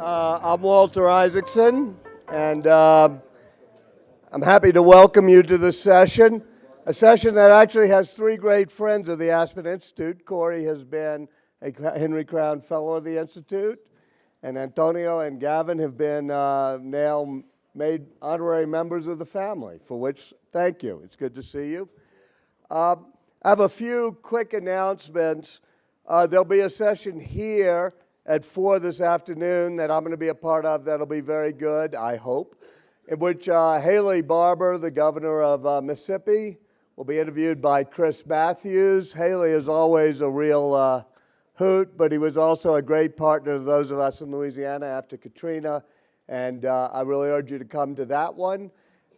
I'm Walter Isaacson, and I'm happy to welcome you to this session, a session that actually has three great friends of the Aspen Institute. Cory has been a Henry Crown Fellow of the Institute, and Antonio and Gavin have been now made honorary members of the family, for which thank you. It's good to see you. I have a few quick announcements. There'll be a session here at 4 this afternoon that I'm going to be a part of that'll be very good, I hope, in which Haley Barbour, the governor of Mississippi, will be interviewed by Chris Matthews. Haley is always a real hoot, but he was also a great partner to those of us in Louisiana after Katrina, and I really urge you to come to that one.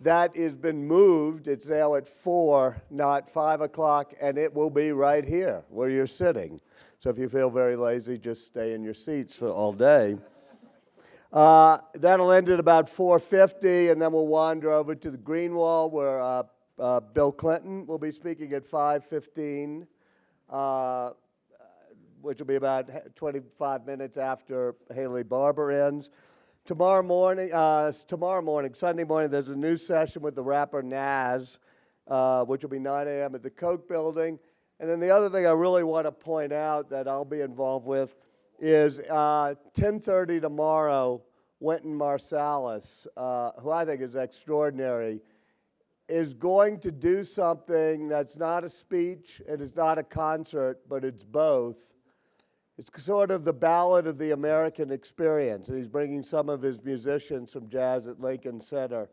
That has been moved. It's now at 4, not 5 o'clock, and it will be right here where you're sitting. So if you feel very lazy, just stay in your seats for all day. That'll end at about 4:50, and then we'll wander over to the Green Wall where Bill Clinton will be speaking at 5:15, which will be about 25 minutes after Haley Barbour ends. Tomorrow morning, Sunday morning, there's a new session with the rapper Nas, which will be 9 a.m. at the Koch building. And then the other thing I really want to point out that I'll be involved with is 10:30 tomorrow, Wynton Marsalis, who I think is extraordinary, is going to do something that's not a speech and it's not a concert, but it's both. It's sort of the ballad of the American experience. And he's bringing some of his musicians from jazz at Lincoln Center.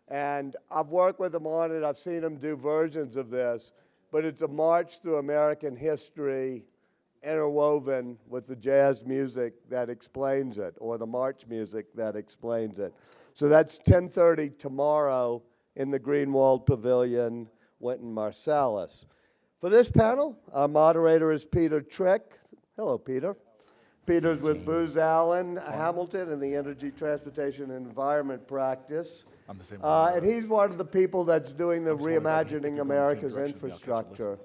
And I've worked with him on it. I've seen him do versions of this. But it's a march through American history interwoven with the jazz music that explains it, or the march music that explains it. So that's 10:30 tomorrow in the Greenwald Pavilion, Wynton Marsalis. For this panel, our moderator is Peter Trick. Hello, Peter. Peter's with Booz Allen Hamilton in the Energy, Transportation, and Environment practice. I'm the same And he's one of the people that's doing the Reimagining America's Infrastructure.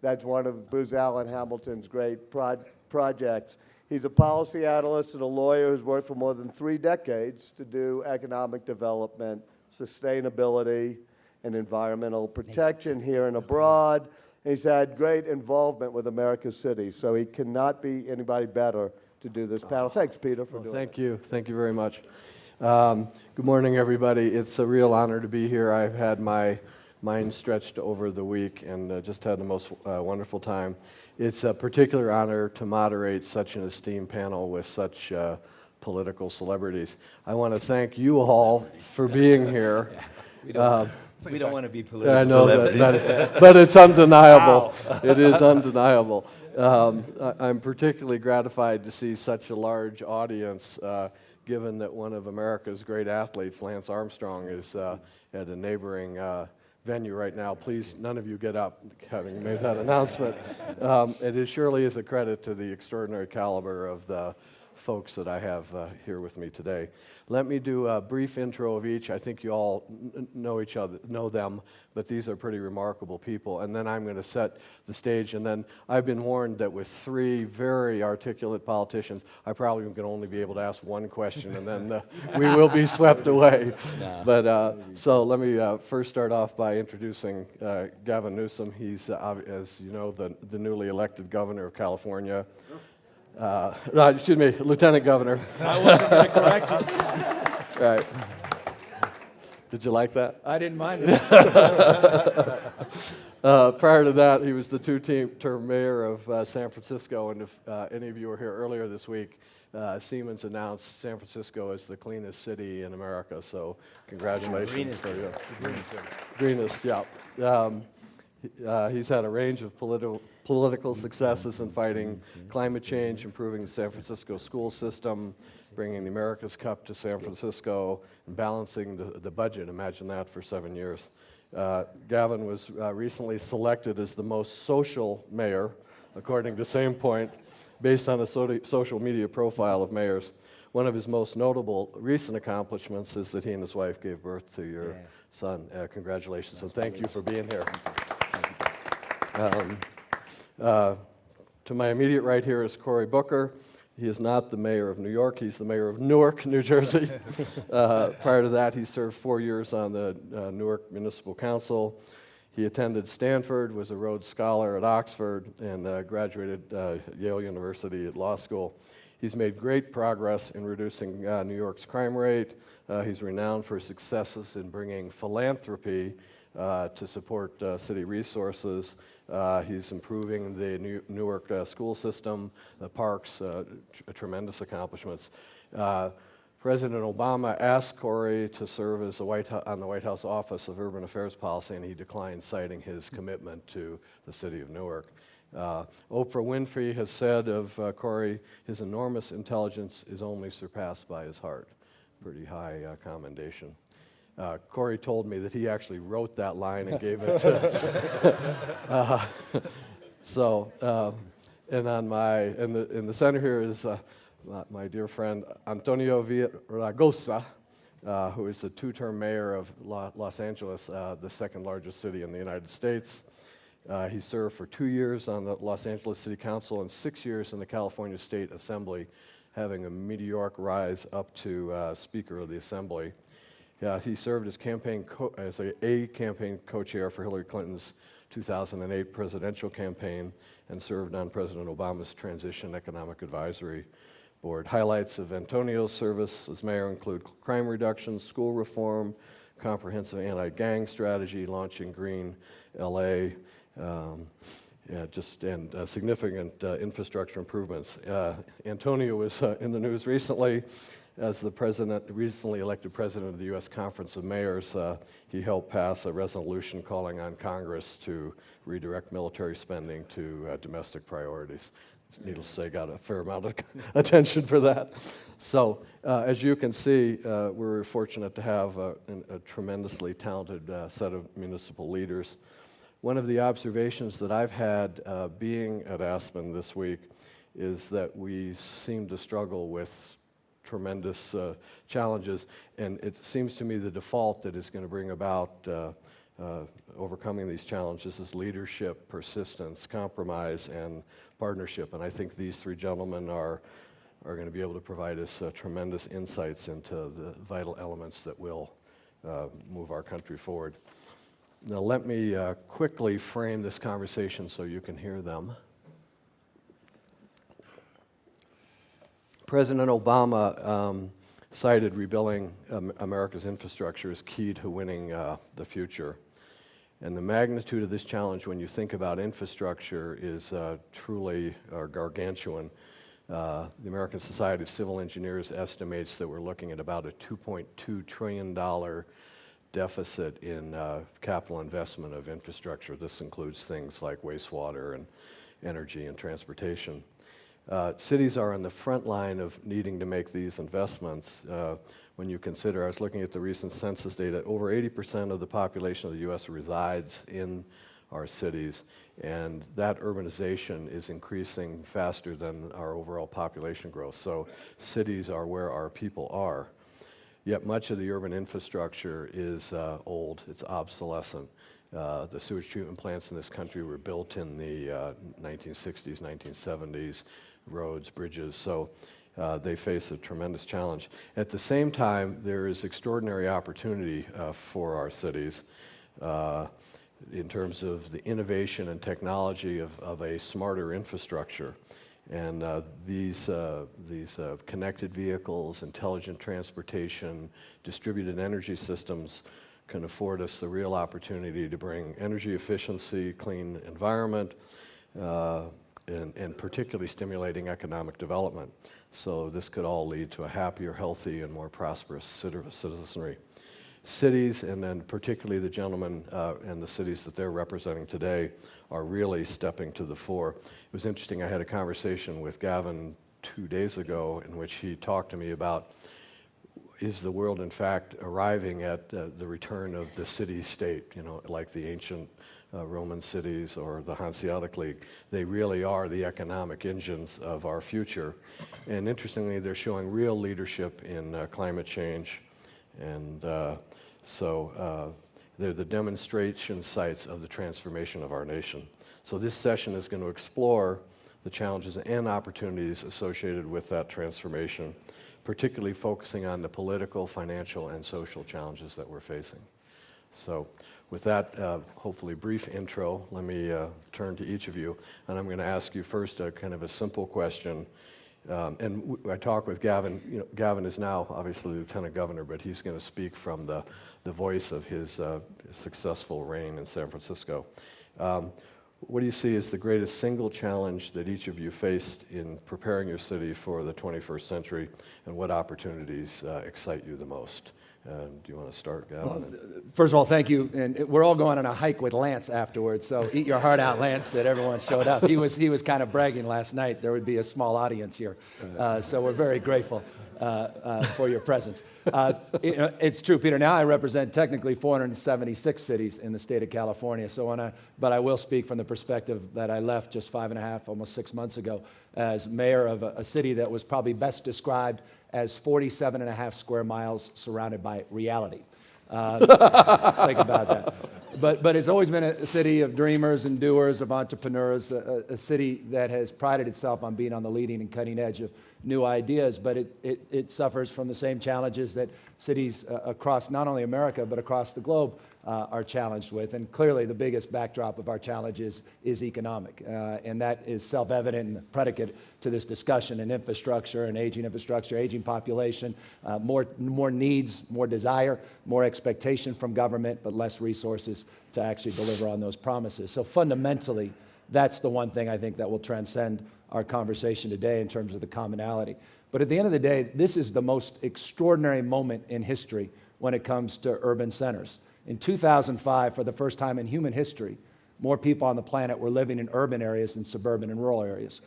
That's one of Booz Allen Hamilton's great projects. He's a policy analyst and a lawyer who's worked for more than 3 decades to do economic development, sustainability, and environmental protection here and abroad. And he's had great involvement with America's cities, so he cannot be anybody better to do this panel. Thanks, Peter, for doing it. Thank you. Thank you very much. Good morning, everybody. It's a real honor to be here. I've had my mind stretched over the week and just had the most wonderful time. It's a particular honor to moderate such an esteemed panel with such political celebrities. I want to thank you all for being here. We don't want to be political. I know that, but it's undeniable. Wow. It is undeniable. I'm particularly gratified to see such a large audience, given that one of America's great athletes, Lance Armstrong, is at a neighboring venue right now. Please, none of you get up, having made that announcement. It surely is a credit to the extraordinary caliber of the folks that I have here with me today. Let me do a brief intro of each. I think you all know them, but these are pretty remarkable people. And then I'm going to set the stage. And then I've been warned that with 3 very articulate politicians, I probably can only be able to ask one question, and then we will be swept away. No. But so let me first start off by introducing Gavin Newsom. He's, as you know, the newly elected governor of California. Excuse me, Lieutenant Governor. I wasn't going to correct you. Right. Did you like that? I didn't mind it. Prior to that, he was the 2-term mayor of San Francisco, and if any of you were here earlier this week, Siemens announced San Francisco as the cleanest city in America, so congratulations. Greenest. For you. Greenest, yeah. He's had a range of political successes in fighting climate change, improving the San Francisco school system, bringing the America's Cup to San Francisco, and balancing the budget. Imagine that for 7 years. Gavin was recently selected as the most social mayor, according to Same Point, based on a social media profile of mayors. One of his most notable recent accomplishments is that he and his wife gave birth to your son. Congratulations, and thank you for being here. To my immediate right here is Cory Booker. He is not the mayor of New York. He's the mayor of Newark, New Jersey. Prior to that, he served 4 years on the Newark Municipal Council. He attended Stanford, was a Rhodes Scholar at Oxford, and graduated Yale University at law school. He's made great progress in reducing New York's crime rate. He's renowned for his successes in bringing philanthropy to support city resources. He's improving the Newark school system, the parks, tremendous accomplishments. President Obama asked Cory to serve as on the White House Office of Urban Affairs Policy, and he declined, citing his commitment to the city of Newark. Oprah Winfrey has said of Cory, his enormous intelligence is only surpassed by his heart. Pretty high commendation. Cory told me that he actually wrote that line and gave it to. And in the center here is my dear friend Antonio Villaraigosa, who is the two-term mayor of Los Angeles, the second largest city in the United States. He served for 2 years on the Los Angeles City Council and 6 years in the California State Assembly, having a meteoric rise up to Speaker of the Assembly. He served as campaign co-chair for Hillary Clinton's 2008 presidential campaign and served on President Obama's Transition Economic Advisory Board. Highlights of Antonio's service as mayor include crime reduction, school reform, comprehensive anti-gang strategy, launching Green LA, significant infrastructure improvements. Antonio was in the news recently as the recently elected president of the U.S. Conference of Mayors. He helped pass a resolution calling on Congress to redirect military spending to domestic priorities. Needless to say, got a fair amount of attention for that. So, as you can see, we're fortunate to have a tremendously talented set of municipal leaders. One of the observations that I've had being at Aspen this week is that we seem to struggle with tremendous challenges, and it seems to me the default that is going to bring about overcoming these challenges is leadership, persistence, compromise, and partnership. And I think these three gentlemen are going to be able to provide us tremendous insights into the vital elements that will move our country forward. Now let me quickly frame this conversation so you can hear them. President Obama cited rebuilding America's infrastructure as key to winning the future. And the magnitude of this challenge when you think about infrastructure is truly gargantuan. The American Society of Civil Engineers estimates that we're looking at about a $2.2 trillion deficit in capital investment of infrastructure. This includes things like wastewater and energy and transportation. Cities are on the front line of needing to make these investments. When you consider, I was looking at the recent census data, over 80% of the population of the U.S. resides in our cities, and that urbanization is increasing faster than our overall population growth. So cities are where our people are. Yet much of the urban infrastructure is old, it's obsolescent. The sewage treatment plants in this country were built in the 1960s, 1970s, roads, bridges, so they face a tremendous challenge. At the same time, there is extraordinary opportunity for our cities in terms of the innovation and technology of a smarter infrastructure. And these connected vehicles, intelligent transportation, distributed energy systems can afford us the real opportunity to bring energy efficiency, clean environment, and particularly stimulating economic development. So this could all lead to a happier, healthy, and more prosperous citizenry. Cities, and then particularly the gentlemen and the cities that they're representing today, are really stepping to the fore. It was interesting, I had a conversation with Gavin 2 days ago in which he talked to me about, is the world in fact arriving at the return of the city-state, you know, like the ancient Roman cities or the Hanseatic League. They really are the economic engines of our future. And interestingly, they're showing real leadership in climate change. And so they're the demonstration sites of the transformation of our nation. So this session is going to explore the challenges and opportunities associated with that transformation, particularly focusing on the political, financial, and social challenges that we're facing. So with that, hopefully brief intro, let me turn to each of you, and I'm going to ask you first a kind of a simple question. I talk with Gavin. You know, Gavin is now obviously Lieutenant Governor, but he's going to speak from the voice of his successful reign in San Francisco. What do you see as the greatest single challenge that each of you faced in preparing your city for the 21st century, and what opportunities excite you the most? Do you want to start, Gavin? Well, first of all, thank you. And we're all going on a hike with Lance afterwards, so eat your heart out, Lance, that everyone showed up. He was kind of bragging last night. There would be a small audience here. So we're very grateful for your presence. It's true, Peter. Now I represent technically 476 cities in the state of California. But I will speak from the perspective that I left just 5.5, almost 6 months ago, as mayor of a city that was probably best described as 47.5 square miles surrounded by reality. Think about that. But it's always been a city of dreamers and doers, of entrepreneurs, a city that has prided itself on being on the leading and cutting edge of new ideas, but it suffers from the same challenges that cities across not only America, but across the globe are challenged with. And clearly the biggest backdrop of our challenges is economic. And that is self-evident and predicate to this discussion in infrastructure and aging population, more needs, more desire, more expectation from government, but less resources to actually deliver on those promises. So fundamentally, that's the one thing I think that will transcend our conversation today in terms of the commonality. But at the end of the day, this is the most extraordinary moment in history when it comes to urban centers. In 2005, for the first time in human history, more people on the planet were living in urban areas than suburban and rural areas.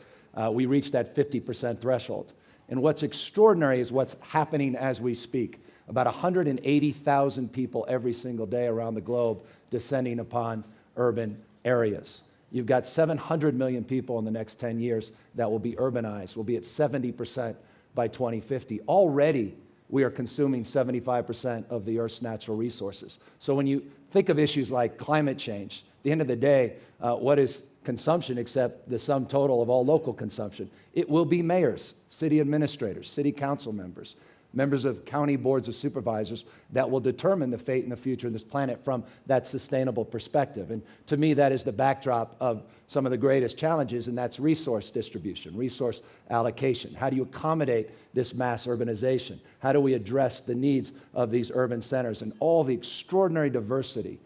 We reached that 50% threshold. And what's extraordinary is what's happening as we speak. About 180,000 people every single day around the globe descending upon urban areas. You've got 700 million people in the next 10 years that will be urbanized. We'll be at 70% by 2050. Already, we are consuming 75% of the Earth's natural resources. So when you think of issues like climate change, at the end of the day, what is consumption except the sum total of all local consumption? It will be mayors, city administrators, city council members, members of county boards of supervisors that will determine the fate and the future of this planet from that sustainable perspective. And to me, that is the backdrop of some of the greatest challenges, and that's resource distribution, resource allocation. How do you accommodate this mass urbanization? How do we address the needs of these urban centers and all the extraordinary diversity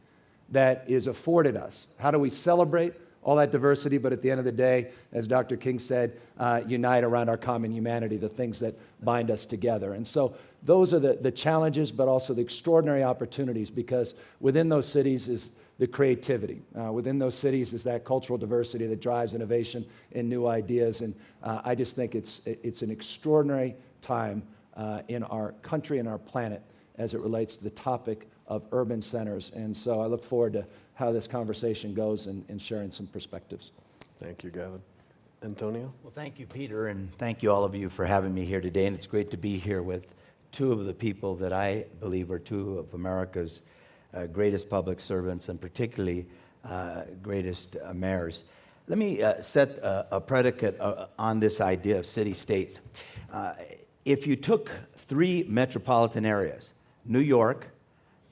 that is afforded us? How do we celebrate all that diversity, but at the end of the day, as Dr. King said, unite around our common humanity, the things that bind us together. And so those are the challenges, but also the extraordinary opportunities, because within those cities is the creativity. Within those cities is that cultural diversity that drives innovation and new ideas. And I just think it's an extraordinary time in our country and our planet as it relates to the topic of urban centers. And so I look forward to how this conversation goes and sharing some perspectives. Thank you, Gavin. Antonio? Well, thank you, Peter, and thank you all of you for having me here today. And it's great to be here with two of the people that I believe are two of America's greatest public servants, and particularly greatest mayors. Let me set a predicate on this idea of city-states. If you took 3 metropolitan areas, New York,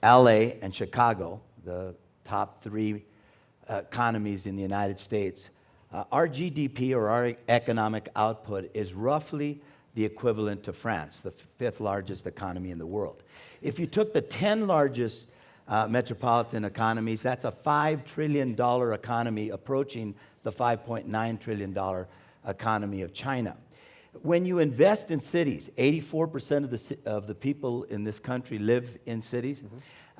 LA, and Chicago, the top 3 economies in the United States, our GDP, or our economic output, is roughly the equivalent to France, the 5th largest economy in the world. If you took the 10 largest metropolitan economies, that's a $5 trillion economy approaching the $5.9 trillion economy of China. When you invest in cities, 84% of the people in this country live in cities.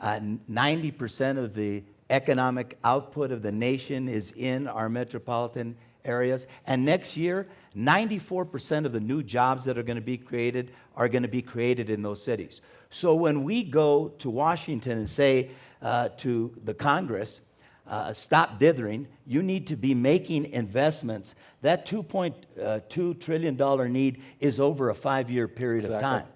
90% of the economic output of the nation is in our metropolitan areas. And next year, 94% of the new jobs that are going to be created in those cities. So when we go to Washington and say to the Congress, stop dithering, you need to be making investments. That $2.2 trillion need is over a 5-year period of time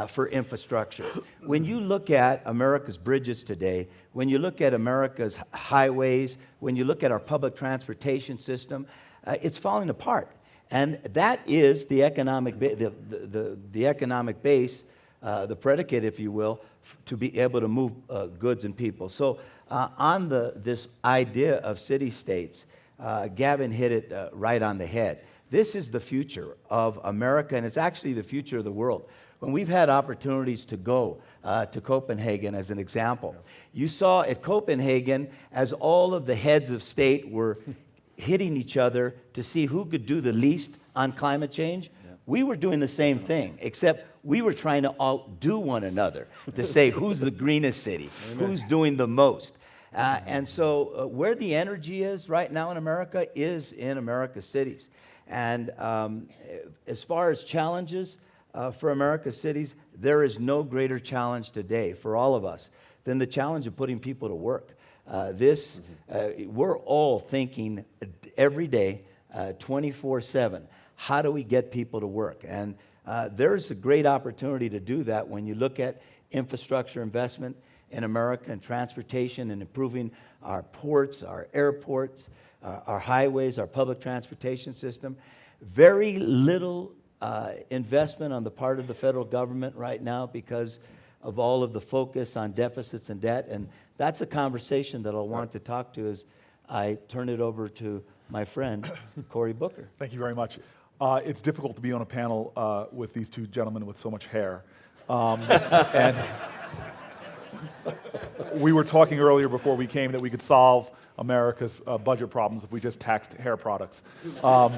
for infrastructure. When you look at America's bridges today, when you look at America's highways, when you look at our public transportation system, it's falling apart. And that is the economic, the economic base, the predicate, if you will, to be able to move goods and people. So on this idea of city-states, Gavin hit it right on the head. This is the future of America, and it's actually the future of the world. When we've had opportunities to go to Copenhagen as an example, you saw at Copenhagen as all of the heads of state were hitting each other to see who could do the least on climate change. We were doing the same thing, except we were trying to outdo one another to say who's the greenest city, who's doing the most. And so where the energy is right now in America is in America's cities. And as far as challenges for America's cities, there is no greater challenge today for all of us than the challenge of putting people to work. We're all thinking every day, 24/7, how do we get people to work? And there's a great opportunity to do that when you look at infrastructure investment in America and transportation and improving our ports, our airports, our highways, our public transportation system. Very little investment on the part of the federal government right now because of all of the focus on deficits and debt. And that's a conversation that I'll want to talk to as I turn it over to my friend, Cory Booker. Thank you very much. It's difficult to be on a panel with these two gentlemen with so much hair. And we were talking earlier before we came that we could solve America's budget problems if we just taxed hair products. Well,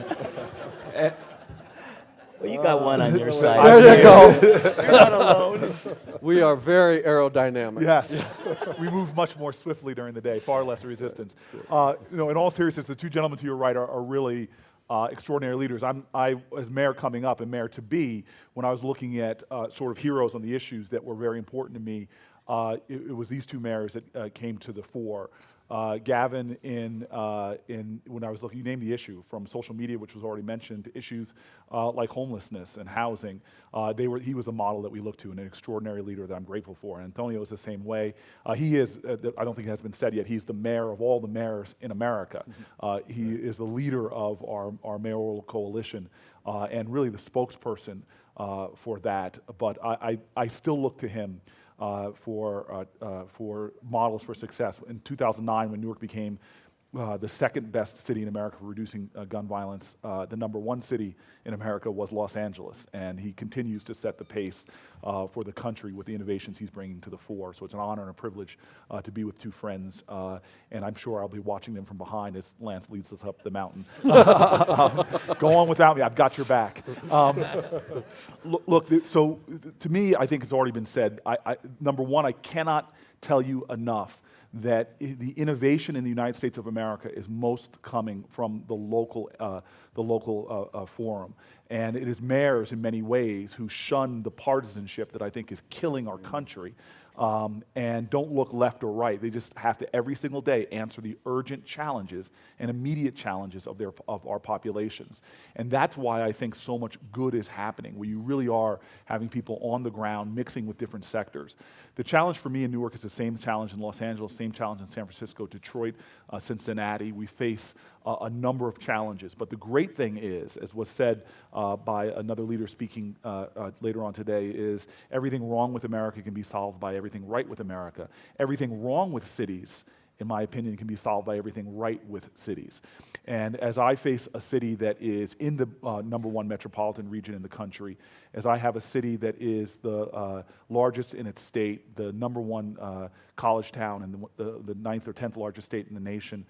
you got one on your side. There you go. You're not alone. We are very aerodynamic. Yes, we move much more swiftly during the day, far less resistance. In all seriousness, the two gentlemen to your right are really extraordinary leaders. I, as mayor coming up and mayor-to-be, when I was looking at sort of heroes on the issues that were very important to me, it was these two mayors that came to the fore. Gavin, when I was looking, you named the issue, from social media, which was already mentioned, to issues like homelessness and housing. He was a model that we looked to, and an extraordinary leader that I'm grateful for. And Antonio is the same way. He is, I don't think it has been said yet, he's the mayor of all the mayors in America. He is the leader of our mayoral coalition and really the spokesperson for that. But I still look to him for models for success. In 2009, when Newark became the second best city in America for reducing gun violence, the #1 city in America was Los Angeles, and he continues to set the pace for the country with the innovations he's bringing to the fore. So it's an honor and a privilege to be with two friends, and I'm sure I'll be watching them from behind as Lance leads us up the mountain. Go on without me, I've got your back. Look, so to me, I think it's already been said. #1, I cannot tell you enough that the innovation in the United States of America is most coming from the local forum. And it is mayors in many ways who shun the partisanship that I think is killing our country and don't look left or right. They just have to every single day answer the urgent challenges and immediate challenges of our populations. And that's why I think so much good is happening, where you really are having people on the ground mixing with different sectors. The challenge for me in Newark is the same challenge in Los Angeles, same challenge in San Francisco, Detroit, Cincinnati. We face a number of challenges. But the great thing is, as was said by another leader speaking later on today, is everything wrong with America can be solved by everything right with America. Everything wrong with cities, in my opinion, can be solved by everything right with cities. And as I face a city that is in the #1 metropolitan region in the country, as I have a city that is the largest in its state, the #1 college town, and the 9th or 10th largest state in the nation,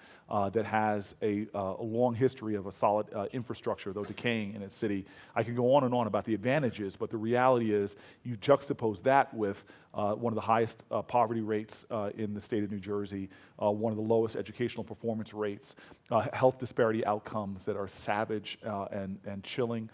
that has a long history of a solid infrastructure, though decaying in its city. I can go on and on about the advantages, but the reality is you juxtapose that with one of the highest poverty rates in the state of New Jersey, one of the lowest educational performance rates, health disparity outcomes that are savage and chilling,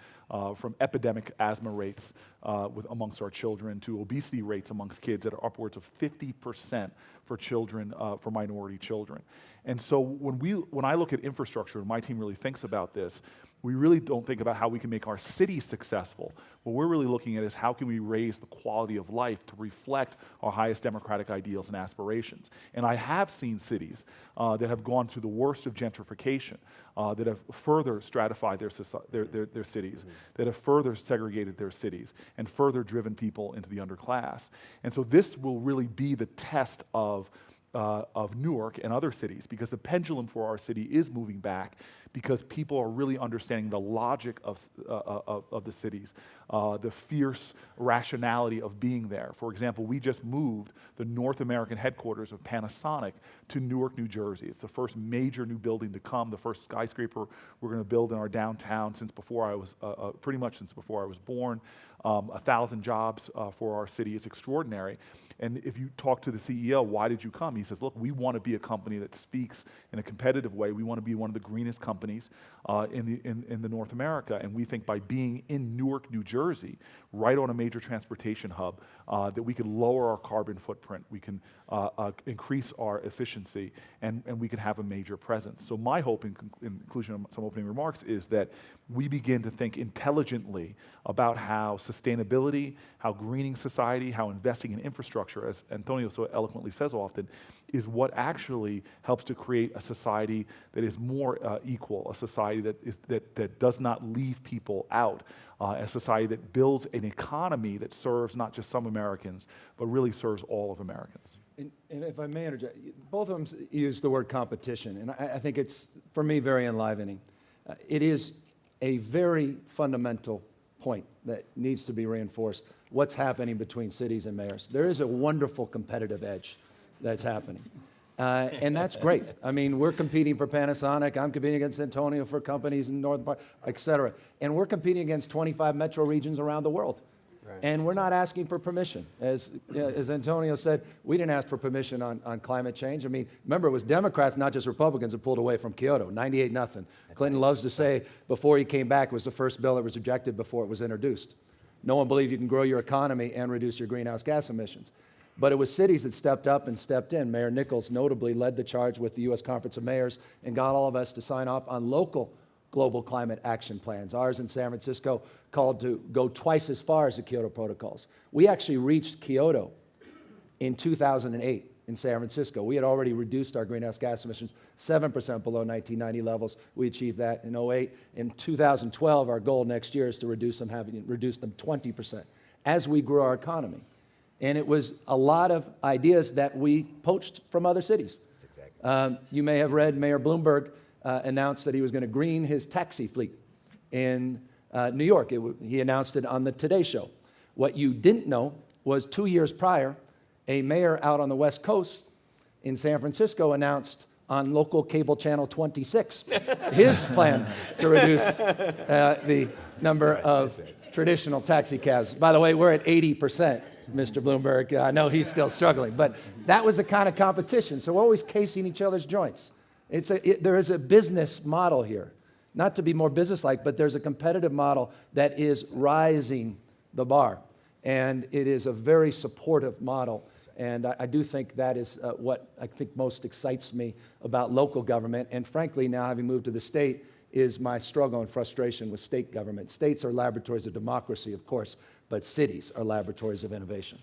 from epidemic asthma rates amongst our children to obesity rates amongst kids that are upwards of 50% for children, for minority children. And so when I look at infrastructure, and my team really thinks about this, We really don't think about how we can make our cities successful. What we're really looking at is how can we raise the quality of life to reflect our highest democratic ideals and aspirations. And I have seen cities that have gone through the worst of gentrification, that have further stratified their cities, that have further segregated their cities, and further driven people into the underclass. And so this will really be the test of Newark and other cities, because the pendulum for our city is moving back, because people are really understanding the logic of the cities, the fierce rationality of being there. For example, we just moved the North American headquarters of Panasonic to Newark, New Jersey. It's the first major new building to come, the first skyscraper we're going to build in our downtown since before I was, pretty much since before I was born. 1,000 jobs for our city. It's extraordinary. And if you talk to the CEO, why did you come? He says, look, we want to be a company that speaks in a competitive way. We want to be one of the greenest companies in the North America. And we think by being in Newark, New Jersey, right on a major transportation hub, that we can lower our carbon footprint, we can increase our efficiency, and we can have a major presence. So my hope, in conclusion of some opening remarks, is that we begin to think intelligently about how sustainability, how greening society, how investing in infrastructure, as Antonio so eloquently says often, is what actually helps to create a society that is more equal, a society that does not leave people out, a society that builds an economy that serves not just some Americans, but really serves all of Americans. And if I may interject, both of them use the word competition, and I think it's, for me, very enlivening. It is a very fundamental point that needs to be reinforced, what's happening between cities and mayors. There is a wonderful competitive edge that's happening. And that's great. I mean, we're competing for Panasonic, I'm competing against Antonio for companies in northern part, et cetera. And we're competing against 25 metro regions around the world. Right. And we're not asking for permission. As Antonio said, we didn't ask for permission on climate change. I mean, remember, it was Democrats, not just Republicans, that pulled away from Kyoto, 98-0. Clinton loves to say, before he came back, it was the first bill that was rejected before it was introduced. No one believed you can grow your economy and reduce your greenhouse gas emissions. But it was cities that stepped up and stepped in. Mayor Nichols notably led the charge with the U.S. Conference of Mayors and got all of us to sign off on local global climate action plans. Ours in San Francisco called to go twice as far as the Kyoto protocols. We actually reached Kyoto in 2008 in San Francisco. We had already reduced our greenhouse gas emissions 7% below 1990 levels. We achieved that in 2008. In 2012, our goal next year is to reduce them 20% as we grow our economy. And it was a lot of ideas that we poached from other cities. You may have read Mayor Bloomberg announced that he was going to green his taxi fleet in New York. He announced it on the Today Show. What you didn't know was 2 years prior, a mayor out on the West Coast in San Francisco announced on local cable channel 26 his plan to reduce the number of traditional taxi cabs. By the way, we're at 80%. Mr. Bloomberg, I know he's still struggling, but that was the kind of competition. So we're always casing each other's joints. There is a business model here, not to be more businesslike, but there's a competitive model that is rising the bar, and it is a very supportive model. And I do think that is what I think most excites me about local government. And frankly, now having moved to the state, is my struggle and frustration with state government. States are laboratories of democracy, of course, but cities are laboratories of innovation.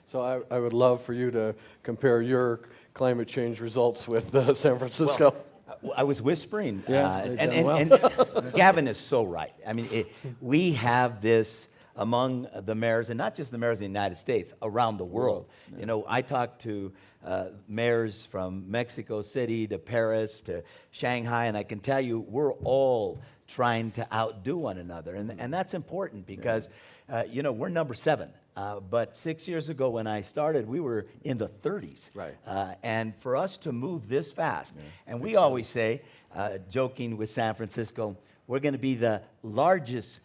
So I would love for you to compare your climate change results with San Francisco. Well, I was whispering, Yeah, and Gavin is so right. I mean, we have this among the mayors, and not just the mayors of the United States, around the world. Yeah. You know, I talked to mayors from Mexico City to Paris to Shanghai, and I can tell you we're all trying to outdo one another. And that's important because, you know, we're number 7. But 6 years ago when I started, we were in the 30s. Right. And for us to move this fast, and we always say, joking with San Francisco, we're going to be the largest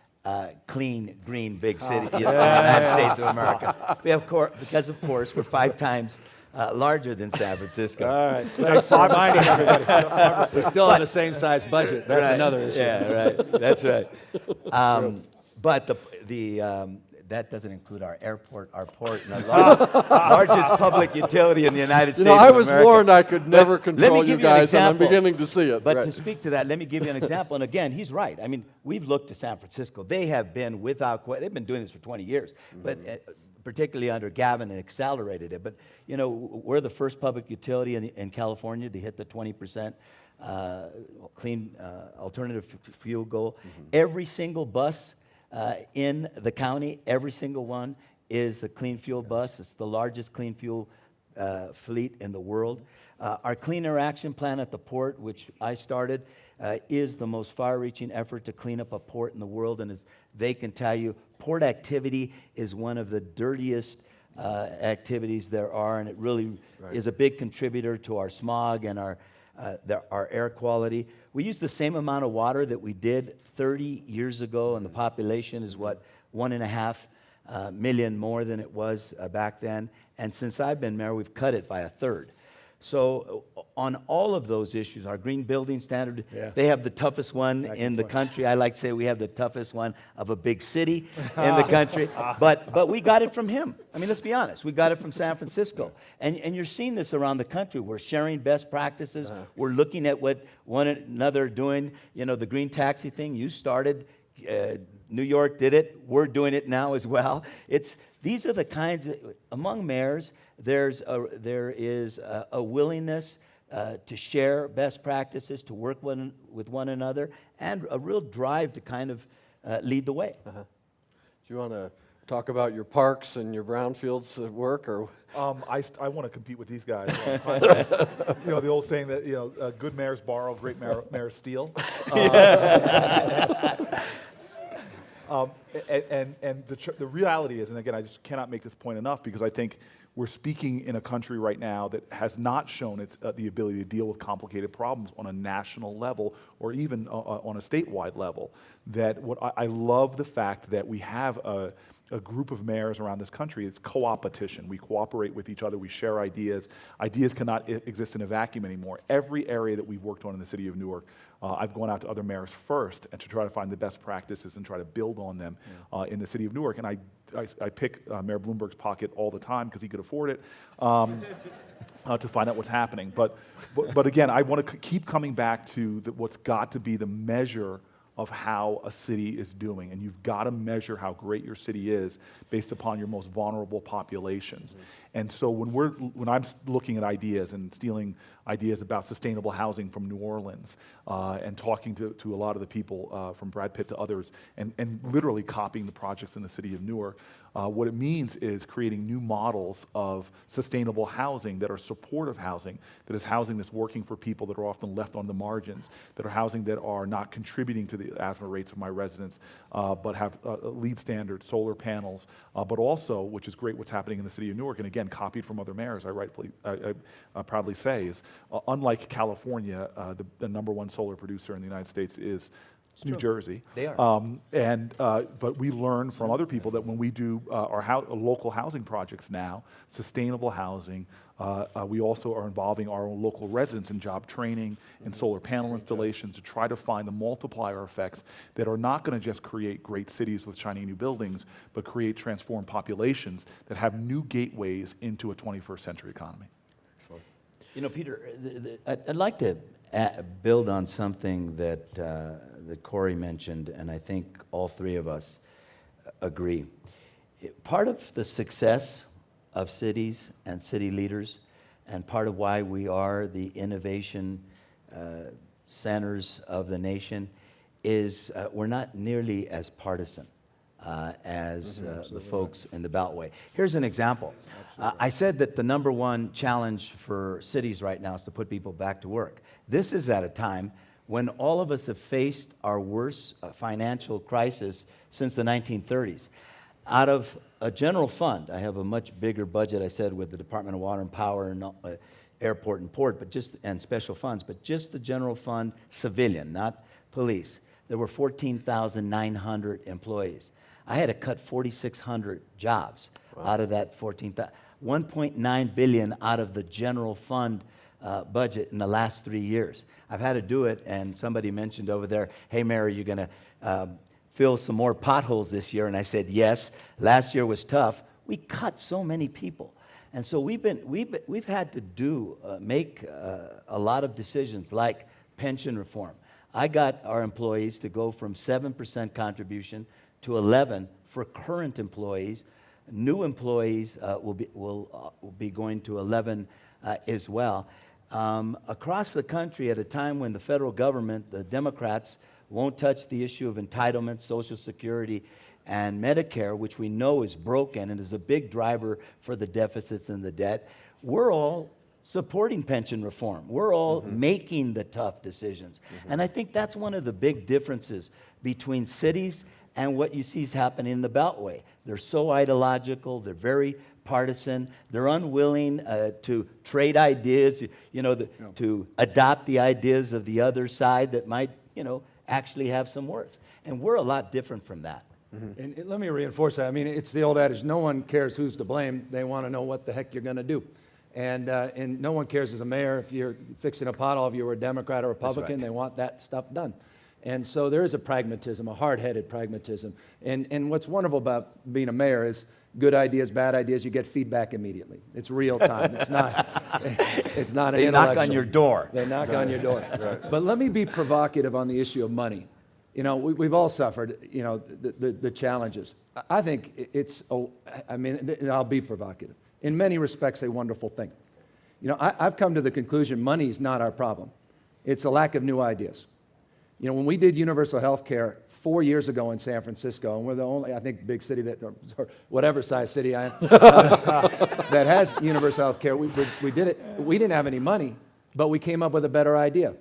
clean, green, big city in the United States of America. Because, of course, we're 5 times larger than San Francisco. All right. Thanks for reminding everybody. We're still on the same size budget. That's right. another issue. Yeah, right. That's right. But that doesn't include our airport, our port, and our largest public utility in the United States. I of was America. warned I could never Let me control you give you an guys, and I'm example. beginning to see it. But Right. to speak to that, let me give you an example. And again, he's right. I mean, we've looked to San Francisco. They have been they've been doing this for 20 years, but particularly under Gavin, and accelerated it. But, we're the first public utility in California to hit the 20% clean alternative fuel goal. Every single bus in the county, every single one is a clean fuel bus. It's the largest clean fuel fleet in the world. Our Clean Air Action Plan at the port, which I started, is the most far-reaching effort to clean up a port in the world. And as they can tell you, port activity is one of the dirtiest activities there are, and it really is a big contributor to our smog and our air quality. We use the same amount of water that we did 30 years ago, and the population is 1.5 million more than it was back then. And since I've been mayor, we've cut it by a third. So on all of those issues, our green building standard, they have the toughest one in the country. I like to say we have the toughest one of a big city in the country. But we got it from him. I mean, let's be honest. We got it from San Francisco. And you're seeing this around the country. We're sharing best practices. We're looking at what one another are doing. The green taxi thing, you started. New York did it. We're doing it now as well. These are the kinds of, among mayors, there is a willingness to share best practices, to work with one another, and a real drive to kind of lead the way. Do you want to talk about your parks and your brownfields at work, or? I want to compete with these guys. The old saying that good mayors borrow, great mayors steal. And the reality is, and again, I just cannot make this point enough, because I think we're speaking in a country right now that has not shown its the ability to deal with complicated problems on a national level or even on a statewide level. I love the fact that we have a group of mayors around this country. It's co-opetition. We cooperate with each other. We share ideas. Ideas cannot exist in a vacuum anymore. Every area that we've worked on in the city of Newark, I've gone out to other mayors first and to try to find the best practices and try to build on them in the city of Newark. And I pick Mayor Bloomberg's pocket all the time because he could afford it to find out what's happening. But again, I want to keep coming back to what's got to be the measure of how a city is doing. And you've got to measure how great your city is based upon your most vulnerable populations. And so when I'm looking at ideas and stealing ideas about sustainable housing from New Orleans and talking to a lot of the people from Brad Pitt to others and literally copying the projects in the city of Newark, what it means is creating new models of sustainable housing that are supportive housing, that is housing that's working for people that are often left on the margins, that are housing that are not contributing to the asthma rates of my residents, but have LEED standard solar panels, but also, which is great, what's happening in the city of Newark, and again, copied from other mayors, I proudly say, is unlike California, the number one solar producer in the United States is New Jersey. They are. But we learn from other people that when we do our local housing projects now, sustainable housing, we also are involving our own local residents in job training and solar panel installations to try to find the multiplier effects that are not going to just create great cities with shiny new buildings, but create transformed populations that have new gateways into a 21st century economy. Peter, I'd like to build on something that Cory mentioned, and I think all three of us agree. Part of the success of cities and city leaders, and part of why we are the innovation centers of the nation, is we're not nearly as partisan as the folks in the Beltway. Here's an example. I said that the number one challenge for cities right now is to put people back to work. This is at a time when all of us have faced our worst financial crisis since the 1930s. Out of a general fund, I have a much bigger budget, I said, with the Department of Water and Power and airport and port, and special funds, but just the general fund, civilian, not police. There were 14,900 employees. I had to cut 4,600 jobs out of that 14,000. 1.9 billion out of the general fund budget in the last 3 years. I've had to do it, and somebody mentioned over there, hey, Mayor, you're going to fill some more potholes this year? And I said, yes. Last year was tough. We cut so many people. And so we've had to make a lot of decisions like pension reform. I got our employees to go from 7% contribution to 11 for current employees. New employees will be going to 11 as well. Across the country, at a time when the federal government, the Democrats, won't touch the issue of entitlements, Social Security, and Medicare, which we know is broken and is a big driver for the deficits and the debt, we're all supporting pension reform. We're all making the tough decisions. And I think that's one of the big differences between cities and what you see is happening in the Beltway. They're so ideological, they're very partisan, they're unwilling to trade ideas, to adopt the ideas of the other side that might, actually have some worth. And we're a lot different from that. And let me reinforce that. I mean, it's the old adage, no one cares who's to blame. They want to know what the heck you're going to do. And no one cares as a mayor if you're fixing a pothole, if you were a Democrat or Republican. right. They want that stuff done. And so there is a pragmatism, a hard-headed pragmatism. And what's wonderful about being a mayor is good ideas, bad ideas, you get feedback immediately. It's real time. It's not an They knock on intellectual. your door. They knock on your door. But let me be provocative on the issue of money. We've all suffered, the challenges. I think I'll be provocative. In many respects, a wonderful thing. I've come to the conclusion money's not our problem. It's a lack of new ideas. When we did universal health care 4 years ago in San Francisco, and we're the only, I think, big city or whatever size city I am, that has universal health care, we did it. We didn't have any money, but we came up with a better idea.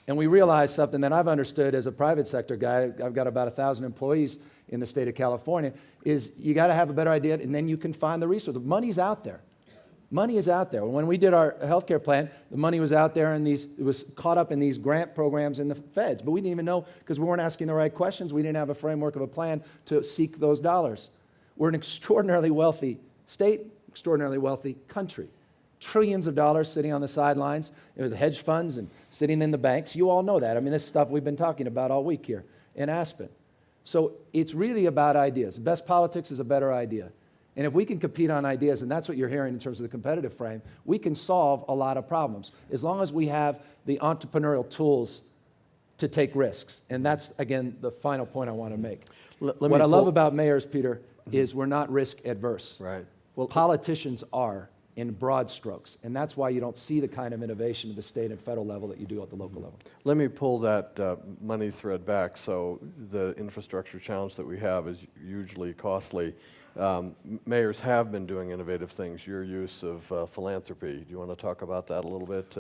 And we realized something that I've understood as a private sector guy, I've got about 1,000 employees in the state of California, is you got to have a better idea, and then you can find the resources. Money's out there. Money is out there. When we did our healthcare plan, the money was out there, and it was caught up in these grant programs in the feds. But we didn't even know, because we weren't asking the right questions. We didn't have a framework of a plan to seek those dollars. We're an extraordinarily wealthy state, extraordinarily wealthy country. Trillions of dollars sitting on the sidelines with hedge funds and sitting in the banks. You all know that. I mean, this stuff we've been talking about all week here in Aspen. So it's really about ideas. Best politics is a better idea. And if we can compete on ideas, and that's what you're hearing in terms of the competitive frame, we can solve a lot of problems as long as we have the entrepreneurial tools to take risks. And that's, again, the final point I want to make. What I love about mayors, Peter, is we're not risk adverse. Right. Well, politicians are in broad strokes, and that's why you don't see the kind of innovation at the state and federal level that you do at the local level. Let me pull that money thread back. So the infrastructure challenge that we have is hugely costly. Mayors have been doing innovative things. Your use of philanthropy. Do you want to talk about that a little bit?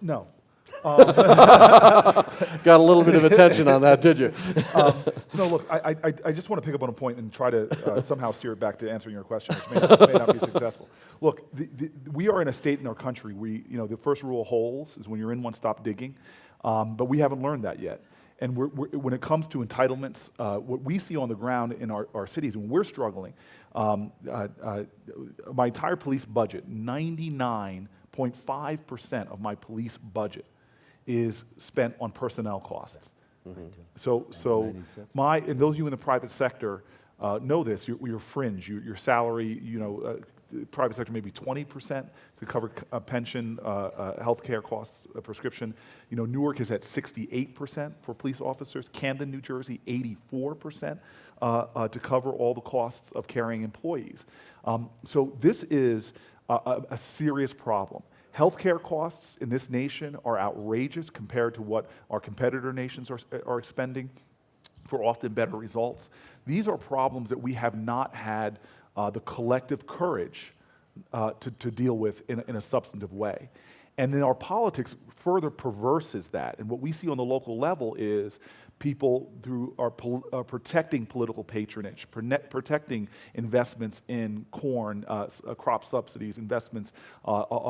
No. Got a little bit of attention on that, did you? No, look, I just want to pick up on a point and try to somehow steer it back to answering your question, which may not be successful. Look, we are in a state in our country where, the first rule of holes is when you're in one, stop digging. But we haven't learned that yet. And when it comes to entitlements, what we see on the ground in our cities, when we're struggling, my entire police budget, 99.5% of my police budget is spent on personnel costs. So and those of you in the private sector know this. Your fringe, your salary, the private sector maybe 20% to cover pension, healthcare costs, prescription. Newark is at 68% for police officers. Camden, New Jersey, 84% to cover all the costs of carrying employees. So this is a serious problem. Healthcare costs in this nation are outrageous compared to what our competitor nations are expending for often better results. These are problems that we have not had the collective courage to deal with in a substantive way. And then our politics further perverses that. And what we see on the local level is people through protecting political patronage, protecting investments in corn, crop subsidies, investments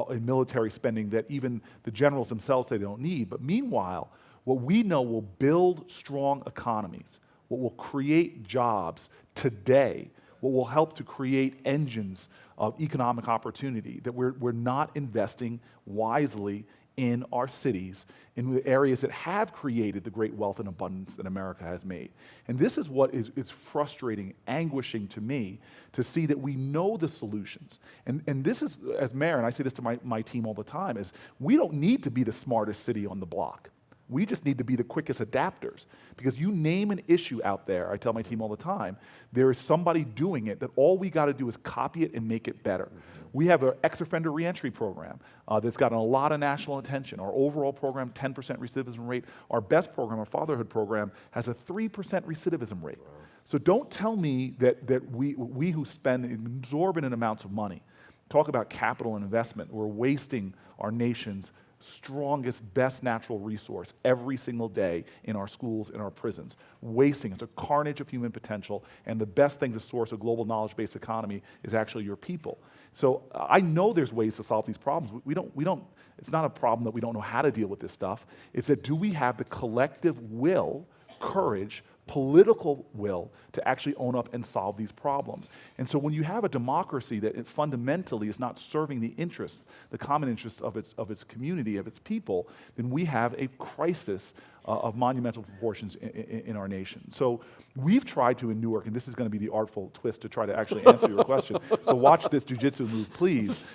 in military spending that even the generals themselves say they don't need. But meanwhile, what we know will build strong economies, what will create jobs today, what will help to create engines of economic opportunity, that we're not investing wisely in our cities, in the areas that have created the great wealth and abundance that America has made. And this is what is frustrating, anguishing to me, to see that we know the solutions. And this is, as mayor, and I say this to my team all the time, is we don't need to be the smartest city on the block. We just need to be the quickest adapters. Because you name an issue out there, I tell my team all the time, there is somebody doing it that all we got to do is copy it and make it better. We have an ex-offender reentry program that's gotten a lot of national attention. Our overall program, 10% recidivism rate. Our best program, our fatherhood program, has a 3% recidivism rate. So don't tell me that we who spend exorbitant amounts of money, talk about capital and investment, we're wasting our nation's strongest, best natural resource every single day in our schools, in our prisons. Wasting. It's a carnage of human potential, and the best thing to source a global knowledge-based economy is actually your people. So I know there's ways to solve these problems. We don't, it's not a problem that we don't know how to deal with this stuff. It's that do we have the collective will, courage, political will to actually own up and solve these problems. And so when you have a democracy that it fundamentally is not serving the interests, the common interests of its community, of its people, then we have a crisis of monumental proportions in our nation. So we've tried to, in Newark, and this is going to be the artful twist to try to actually answer your question. So watch this jujitsu move, please.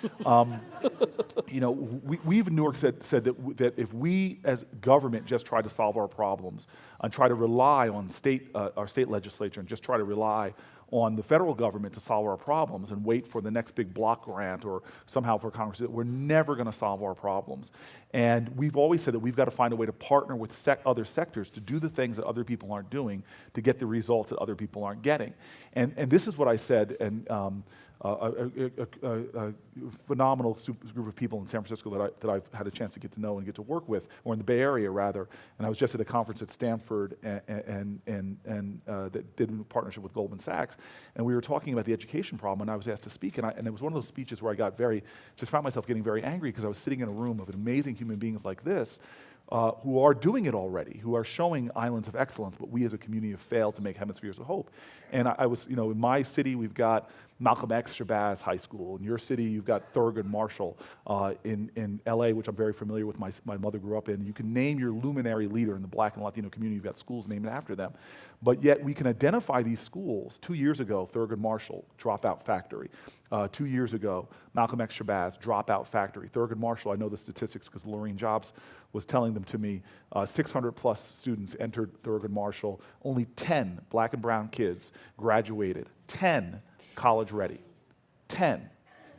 You know, we've in Newark said that if we as government just try to solve our problems and try to rely on our state legislature and just try to rely on the federal government to solve our problems and wait for the next big block grant or somehow for Congress, we're never going to solve our problems. And we've always said that we've got to find a way to partner with other sectors to do the things that other people aren't doing to get the results that other people aren't getting. And this is what I said, and a phenomenal group of people in San Francisco that I've had a chance to get to know and get to work with, or in the Bay Area rather. And I was just at a conference at Stanford and that did in partnership with Goldman Sachs, and we were talking about the education problem. And I was asked to speak, and it was one of those speeches where I just found myself getting very angry because I was sitting in a room of amazing human beings like this. Who are doing it already, who are showing islands of excellence, but we as a community have failed to make hemispheres of hope. And I was, you know, in my city, we've got Malcolm X Shabazz High School. In your city, you've got Thurgood Marshall. In LA, which I'm very familiar with, my mother grew up in. You can name your luminary leader in the Black and Latino community. You've got schools named after them. But yet we can identify these schools. 2 years ago, Thurgood Marshall, dropout factory. 2 years ago, Malcolm X Shabazz, dropout factory. Thurgood Marshall, I know the statistics because Lorraine Jobs was telling them to me. 600 plus students entered Thurgood Marshall. Only 10 black and brown kids graduated. 10 college ready. 10.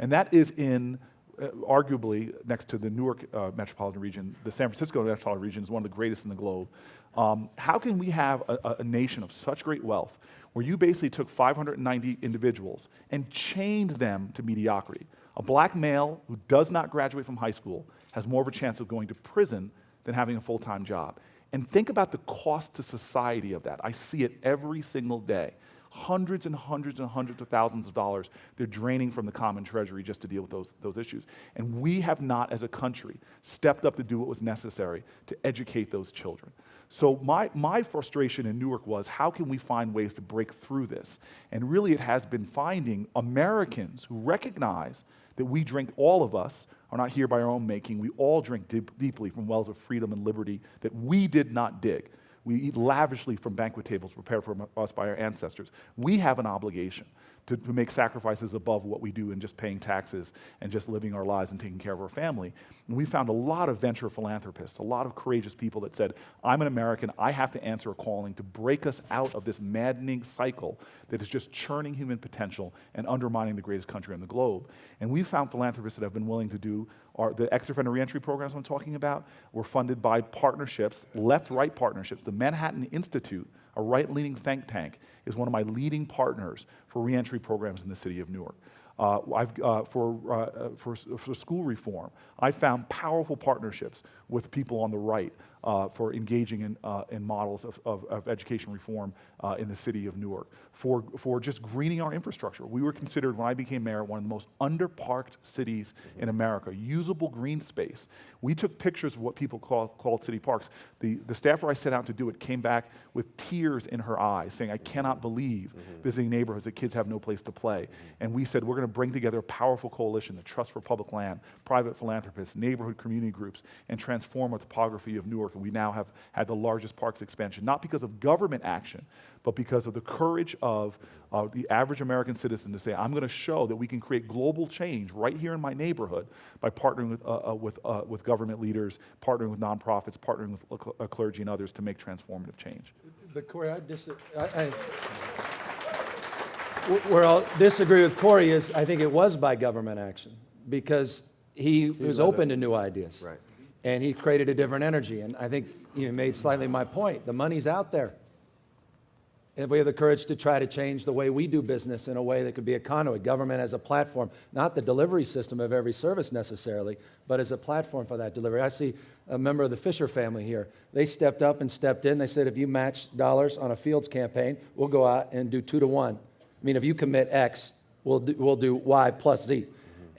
And that is in arguably next to the Newark metropolitan region. The San Francisco metropolitan region is one of the greatest in the globe. How can we have a nation of such great wealth where you basically took 590 individuals and chained them to mediocrity? A black male who does not graduate from high school has more of a chance of going to prison than having a full-time job. And think about the cost to society of that. I see it every single day. Hundreds and hundreds and hundreds of thousands of dollars they're draining from the common treasury just to deal with those issues. And we have not, as a country, stepped up to do what was necessary to educate those children. So my frustration in Newark was, how can we find ways to break through this? And really it has been finding Americans who recognize that we drink, all of us are not here by our own making. We all drink deeply from wells of freedom and liberty that we did not dig. We eat lavishly from banquet tables prepared for us by our ancestors. We have an obligation to make sacrifices above what we do in just paying taxes and just living our lives and taking care of our family. And we found a lot of venture philanthropists, a lot of courageous people that said, I'm an American, I have to answer a calling to break us out of this maddening cycle that is just churning human potential and undermining the greatest country on the globe. And we found philanthropists that have been willing to do the ex-offender reentry programs I'm talking about were funded by partnerships, left-right partnerships. The Manhattan Institute, a right-leaning think tank, is one of my leading partners for reentry programs in the city of Newark. For school reform, I found powerful partnerships with people on the right for engaging in models of education reform in the city of Newark, for just greening our infrastructure. We were considered, when I became mayor, one of the most underparked cities in America, usable green space. We took pictures of what people called city parks. The staffer I set out to do it came back with tears in her eyes, saying, I cannot believe visiting neighborhoods that kids have no place to play. And we said, we're going to to bring together a powerful coalition, the Trust for Public Land, private philanthropists, neighborhood community groups, and transform the topography of Newark. And we now have had the largest parks expansion, not because of government action, but because of the courage of the average American citizen to say, I'm going to show that we can create global change right here in my neighborhood by partnering with government leaders, partnering with nonprofits, partnering with clergy and others to make transformative change. But Cory, where I'll disagree with Cory is I think it was by government action because he was open to new ideas. Right. And he created a different energy. And I think you made slightly my point. The money's out there. If we have the courage to try to change the way we do business in a way that could be a conduit, government as a platform, not the delivery system of every service necessarily, but as a platform for that delivery. I see a member of the Fisher family here. They stepped up and stepped in. They said, if you match dollars on a Fields campaign, we'll go out and do 2 to 1. I mean, if you commit X, we'll do Y plus Z.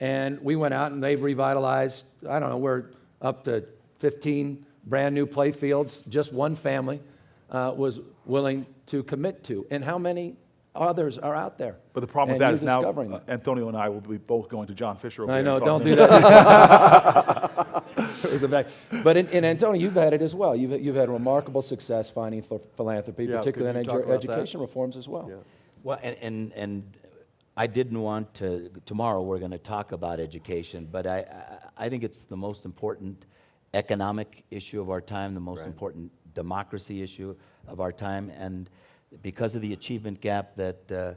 And we went out and they've revitalized, I don't know, we're up to 15 brand new play fields, just one family was willing to commit to. And how many others are out there? But the problem with And that is now discovering that. Antonio and I will be both going to John Fisher over I there know, and don't talking do to him. that. It's a fact. But in Antonio, you've had it as well. You've had remarkable success finding philanthropy, Yeah, particularly could in you talk about that? education reforms as well. Yeah. Well, and I didn't want to, tomorrow we're going to talk about education, but I think it's the most important economic issue of our time, the most important democracy issue of our time, and because of the achievement gap that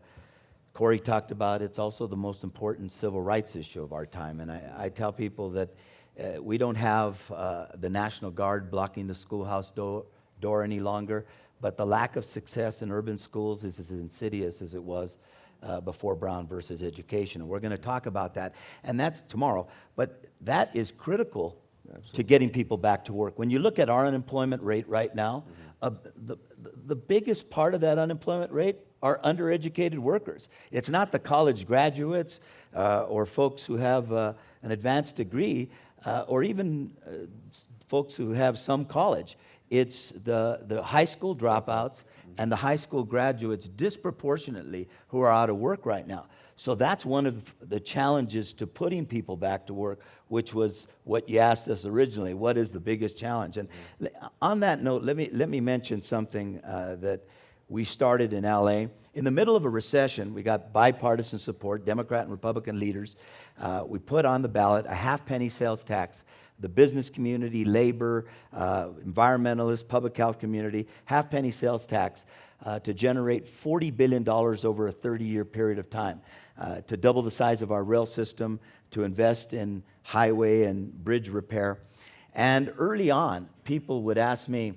Cory talked about, it's also the most important civil rights issue of our time. And I tell people that we don't have the National Guard blocking the schoolhouse door any longer, but the lack of success in urban schools is as insidious as it was before Brown versus Education. And we're going to talk about that, and that's tomorrow. But that is critical to getting people back to work. When you look at our unemployment rate right now, the biggest part of that unemployment rate are undereducated workers. It's not the college graduates or folks who have an advanced degree or even folks who have some college. It's the high school dropouts and the high school graduates disproportionately who are out of work right now. So that's one of the challenges to putting people back to work, which was what you asked us originally. What is the biggest challenge? And on that note, let me mention something that we started in LA. In the middle of a recession, we got bipartisan support, Democrat and Republican leaders. We put on the ballot a half-penny sales tax. The business community, labor, environmentalists, public health community, half-penny sales tax to generate $40 billion over a 30-year period of time, to double the size of our rail system, to invest in highway and bridge repair. And early on, people would ask me,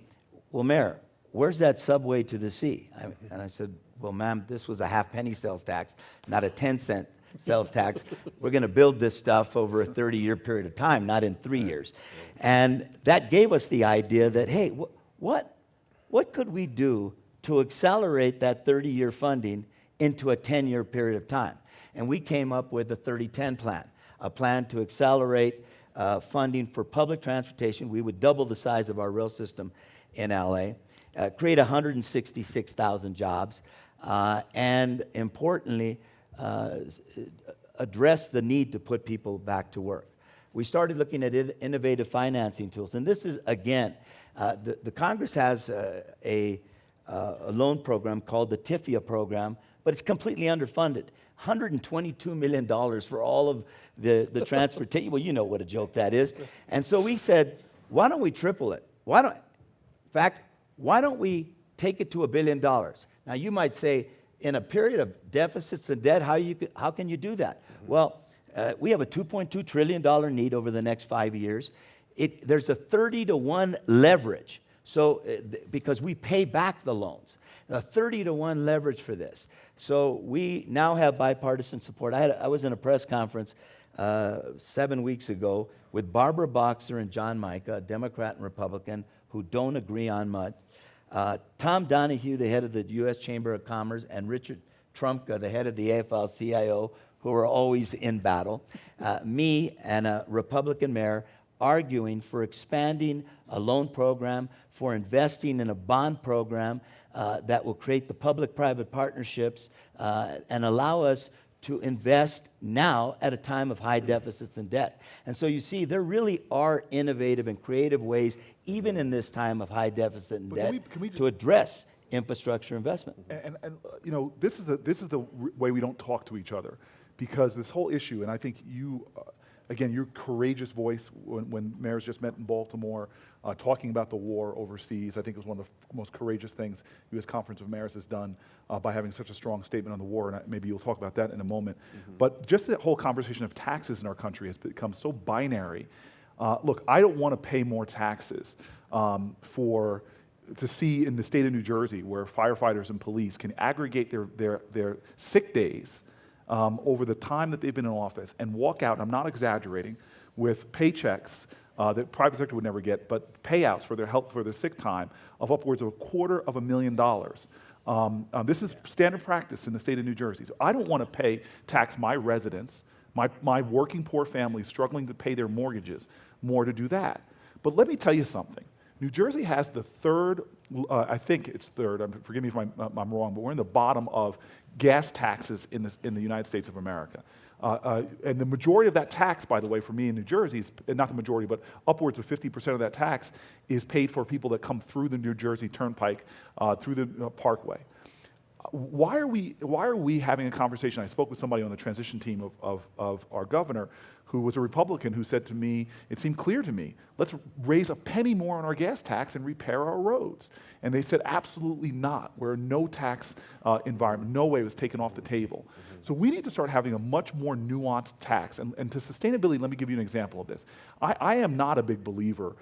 well, Mayor, where's that subway to the sea? And I said, well, ma'am, this was a half-penny sales tax, not a 10-cent sales tax. We're going to build this stuff over a 30-year period of time, not in 3 years. And that gave us the idea that, hey, what could we do to accelerate that 30-year funding into a 10-year period of time? And we came up with the 30-10 plan, a plan to accelerate funding for public transportation. We would double the size of our rail system in LA, create 166,000 jobs, and importantly, address the need to put people back to work. We started looking at innovative financing tools. And this is, again, the Congress has a loan program called the TIFIA program, but it's completely underfunded. $122 million for all of the transportation. Well, you know what a joke that is. And so we said, why don't we triple it? Why don't we take it to $1 billion? Now, you might say, in a period of deficits and debt, how can you do that? Well, we have a $2.2 trillion need over the next 5 years. There's a 30-to-1 leverage. So, because we pay back the loans, a 30-to-1 leverage for this. So we now have bipartisan support. I was in a press conference 7 weeks ago with Barbara Boxer and John Mica, a Democrat and Republican, who don't agree on much. Tom Donahue, the head of the U.S. Chamber of Commerce, and Richard Trumka, the head of the AFL-CIO, who are always in battle. Me and a Republican mayor arguing for expanding a loan program, for investing in a bond program that will create the public-private partnerships and allow us to invest now at a time of high deficits and debt. And so you see, there really are innovative and creative ways, even in this time of high deficit and But debt, can we to address infrastructure investment. And you know, this is the way we don't talk to each other, because this whole issue, and I think you, again, your courageous voice when mayors just met in Baltimore, talking about the war overseas, I think was one of the most courageous things the U.S. Conference of Mayors has done by having such a strong statement on the war, and maybe you'll talk about that in a moment. But just the whole conversation of taxes in our country has become so binary. Look, I don't want to pay more taxes to see in the state of New Jersey where firefighters and police can aggregate their sick days over the time that they've been in office and walk out, I'm not exaggerating, with paychecks that private sector would never get, but payouts for their help for their sick time of upwards of $250,000. This is standard practice in the state of New Jersey. So I don't want to tax my residents, my working poor families struggling to pay their mortgages more to do that. But let me tell you something. New Jersey has the third, I think it's third, forgive me if I'm wrong, but we're in the bottom of gas taxes in the United States of America. And the majority of that tax, by the way, for me in New Jersey, is, not the majority, but upwards of 50% of that tax is paid for people that come through the New Jersey Turnpike, through the Parkway. Why are we having a conversation? I spoke with somebody on the transition team of our governor who was a Republican who said to me, it seemed clear to me, let's raise a penny more on our gas tax and repair our roads. And they said, absolutely not. We're a no tax environment. No way it was taken off the table. So we need to start having a much more nuanced tax. And to sustainability, let me give you an example of this. I am not a big believer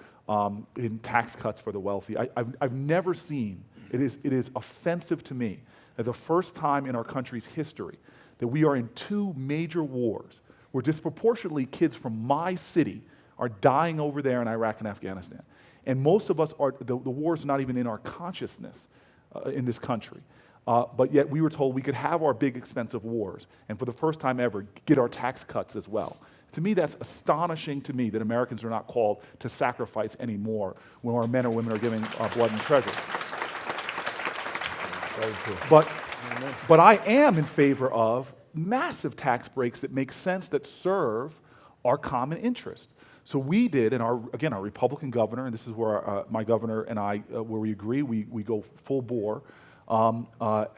in tax cuts for the wealthy. I've never seen, it is offensive to me, that the first time in our country's history that we are in two major wars where disproportionately kids from my city are dying over there in Iraq and Afghanistan. And most of us the war is not even in our consciousness in this country. But yet we were told we could have our big expensive wars and for the first time ever get our tax cuts as well. To me, that's astonishing to me that Americans are not called to sacrifice anymore when our men or women are giving our blood and treasure. But I am in favor of massive tax breaks that make sense, that serve our common interest. So we did, and our Republican governor, and this is where my governor and I, where we agree, we go full bore,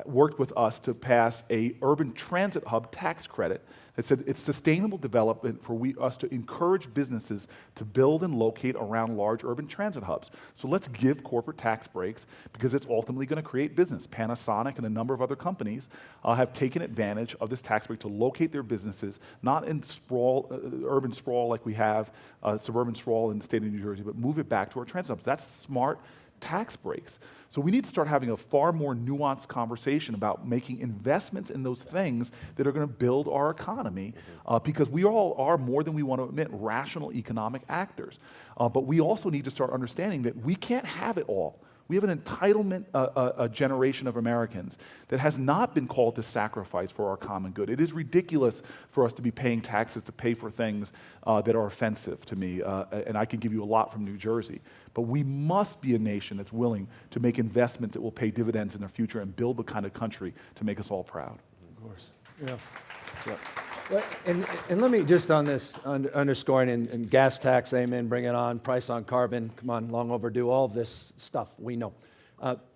worked with us to pass a urban transit hub tax credit that said it's sustainable development for us to encourage businesses to build and locate around large urban transit hubs. So let's give corporate tax breaks because it's ultimately going to create business. Panasonic and a number of other companies have taken advantage of this tax break to locate their businesses, not in sprawl, urban sprawl like we have, suburban sprawl in the state of New Jersey, but move it back to our transit hubs. That's smart tax breaks. So we need to start having a far more nuanced conversation about making investments in those things that are going to build our economy, because we all are, more than we want to admit, rational economic actors. But we also need to start understanding that we can't have it all. We have an entitlement a generation of Americans that has not been called to sacrifice for our common good. It is ridiculous for us to be paying taxes to pay for things that are offensive to me, and I can give you a lot from New Jersey. But we must be a nation that's willing to make investments that will pay dividends in the future and build the kind of country to make us all proud. Of course. Yeah. Well, and let me just on this underscoring and gas tax, amen, bring it on, price on carbon, come on, long overdue, all of this stuff we know.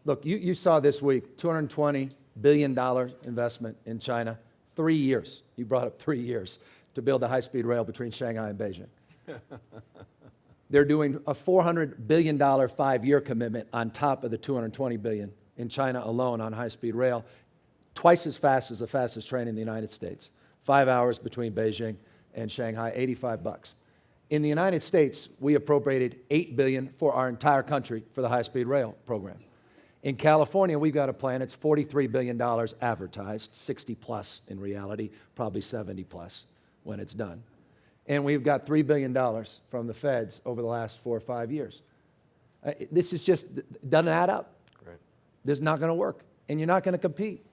Look, you saw this week, $220 billion investment in China, 3 years. You brought up 3 years to build a high-speed rail between Shanghai and Beijing. They're doing a $400 billion 5-year commitment on top of the $220 billion in China alone on high-speed rail, twice as fast as the fastest train in the United States. 5 hours between Beijing and Shanghai, $85. In the United States, we appropriated $8 billion for our entire country for the high-speed rail program. In California, we've got a plan. It's $43 billion advertised, 60 plus in reality, probably 70 plus when it's done. And we've got $3 billion from the feds over the last 4 or 5 years. This is just, doesn't add up. Right. This is not going to work, and you're not going to compete.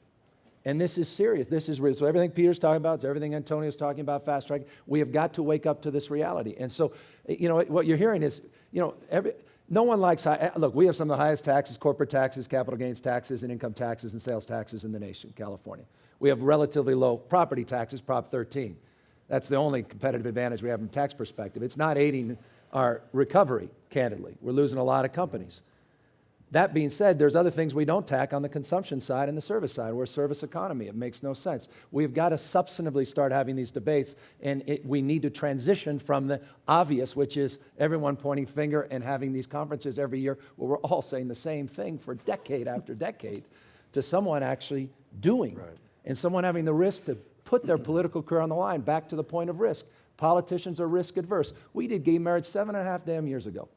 And this is serious. This is real. So everything Peter's talking about, it's everything Antonio's talking about, fast track. We have got to wake up to this reality. And so, you know, what you're hearing is, you know, No one likes high. Look, we have some of the highest taxes, corporate taxes, capital gains taxes, and income taxes and sales taxes in the nation, California. We have relatively low property taxes, Prop 13. That's the only competitive advantage we have from a tax perspective. It's not aiding our recovery, candidly. We're losing a lot of companies. That being said, there's other things we don't tack on the consumption side and the service side. We're a service economy. It makes no sense. We've got to substantively start having these debates, and we need to transition from the obvious, which is everyone pointing finger and having these conferences every year where we're all saying the same thing for decade after decade, to someone actually doing, and someone having the risk to put their political career on the line, back to the point of risk. Politicians are risk adverse. We did gay marriage 7.5 damn years ago,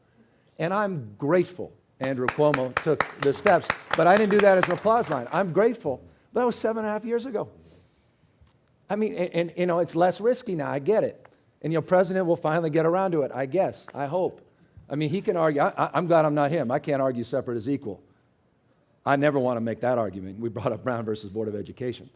and I'm grateful Andrew Cuomo took the steps. But I didn't do that as an applause line. I'm grateful. But that was 7.5 years ago. I mean, and you know, it's less risky now. I get it. And your president will finally get around to it, I guess. I hope. I mean, he can argue. I'm glad I'm not him. I can't argue separate is equal. I never want to make that argument. We brought up Brown versus Board of Education.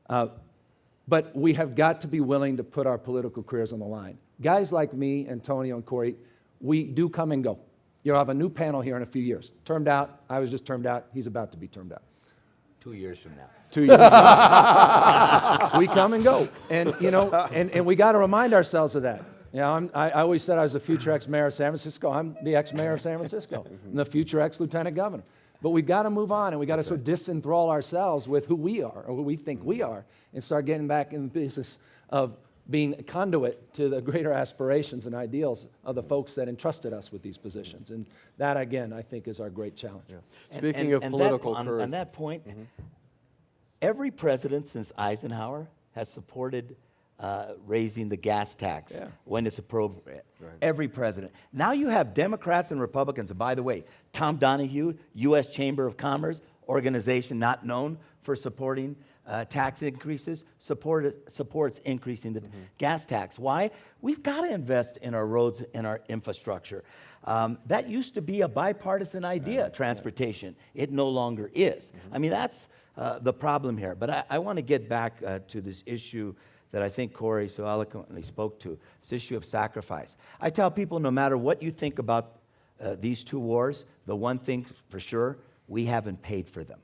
But we have got to be willing to put our political careers on the line. Guys like me, Antonio and Cory, we do come and go. You'll have a new panel here in a few years. Termed out. I was just termed out. He's about to be termed out. 2 years from now. 2 years ago. We come and go. And, you know, and we got to remind ourselves of that. You know, I always said I was the future ex-mayor of San Francisco. I'm the ex-mayor of San Francisco. I'm the future ex-lieutenant governor. But we've got to move on, and we've got to sort of disenthrall ourselves with who we are, or who we think we are, and start getting back in the business of being a conduit to the greater aspirations and ideals of the folks that entrusted us with these positions. And that, again, I think is our great challenge. Yeah. Speaking of political courage. On that point, every president since Eisenhower has supported raising the gas tax when it's appropriate. Right. Every president. Now you have Democrats and Republicans. And by the way, Tom Donahue, U.S. Chamber of Commerce, organization not known for supporting tax increases, supports increasing the gas tax. Why? We've got to invest in our roads and our infrastructure. That used to be a bipartisan idea, transportation. It no longer is. I mean, that's the problem here. But I want to get back to this issue that I think Cory so eloquently spoke to, this issue of sacrifice. I tell people, no matter what you think about these two wars, the one thing for sure, we haven't paid for them.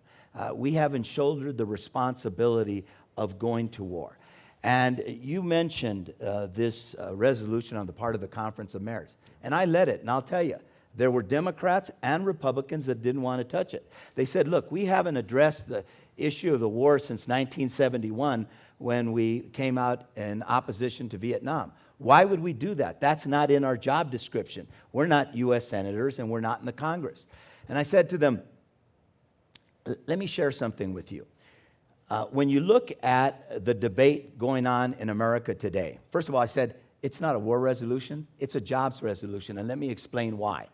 We haven't shouldered the responsibility of going to war. And you mentioned this resolution on the part of the Conference of Mayors. And I led it, and I'll tell you, there were Democrats and Republicans that didn't want to touch it. They said, look, we haven't addressed the issue of the war since 1971 when we came out in opposition to Vietnam. Why would we do that? That's not in our job description. We're not U.S. senators, and we're not in the Congress. And I said to them, let me share something with you. When you look at the debate going on in America today, first of all, I said, it's not a war resolution, it's a jobs resolution, and let me explain why.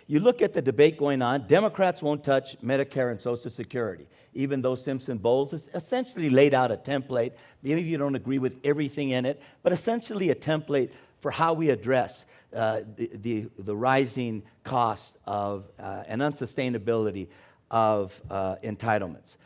You look at the debate going on, Democrats won't touch Medicare and Social Security, even though Simpson-Bowles has essentially laid out a template. Maybe you don't agree with everything in it, but essentially a template for how we address the rising cost of and unsustainability of entitlements.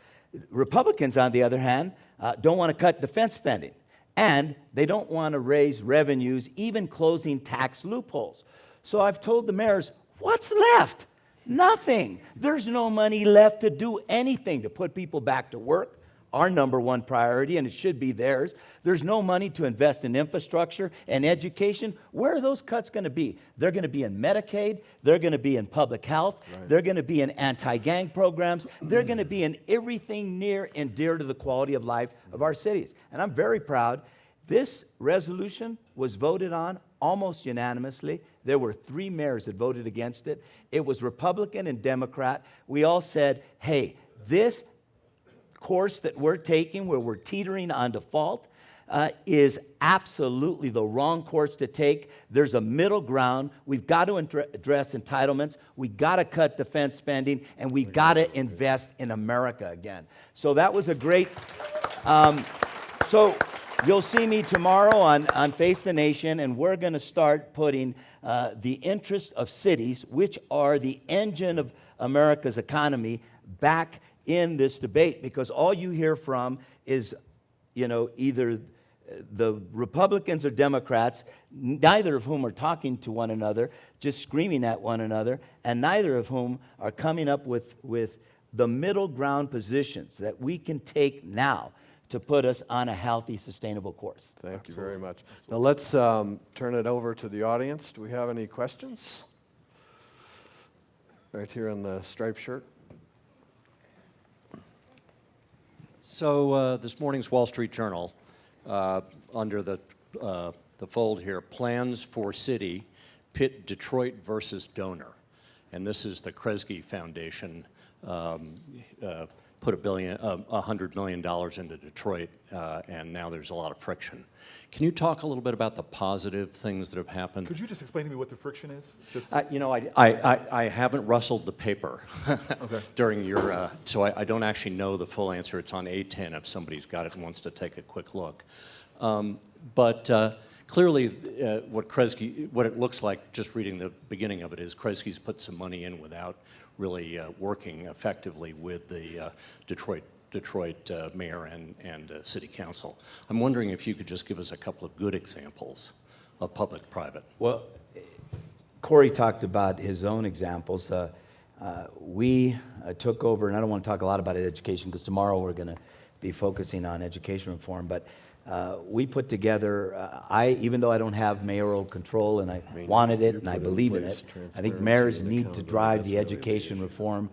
Republicans, on the other hand, don't want to cut defense spending, and they don't want to raise revenues, even closing tax loopholes. So I've told the mayors, what's left? Nothing. There's no money left to do anything, to put people back to work, our number one priority, and it should be theirs. There's no money to invest in infrastructure and education. Where are those cuts going to be? They're going to be in Medicaid. They're going to be in public health. Right. They're going to be in anti-gang programs. They're going to be in everything near and dear to the quality of life of our cities. And I'm very proud. This resolution was voted on almost unanimously. There were 3 mayors that voted against it. It was Republican and Democrat. We all said, hey, this course that we're taking, where we're teetering on default, is absolutely the wrong course to take. There's a middle ground. We've got to address entitlements. We've got to cut defense spending, and we've got to invest in America again. So that was a great... So you'll see me tomorrow on Face the Nation, and we're going to start putting the interests of cities, which are the engine of America's economy, back in this debate, because all you hear from is, you know, either the Republicans or Democrats, neither of whom are talking to one another, just screaming at one another, and neither of whom are coming up with the middle ground positions that we can take now to put us on a healthy, sustainable course. Thank you very much. Now let's turn it over to the audience. Do we have any questions? Right here on the striped shirt. So this morning's Wall Street Journal, under the fold here, plans for city pit Detroit versus donor, and this is the Kresge Foundation put $100 million into Detroit, and now there's a lot of friction. Can you talk a little bit about the positive things that have happened? Could you just explain to me what the friction is? Just I haven't rustled the paper Okay. during your, so I don't actually know the full answer. It's on A10 if somebody's got it and wants to take a quick look. But clearly, what it looks like, just reading the beginning of it, is Kresge's put some money in without really working effectively with the Detroit mayor and city council. I'm wondering if you could just give us a couple of good examples of public-private. Well, Cory talked about his own examples. We took over, and I don't want to talk a lot about education because tomorrow we're going to be focusing on education reform, but we put together, even though I don't have mayoral control and I wanted it and I believe in it, I think mayors need to drive the education reform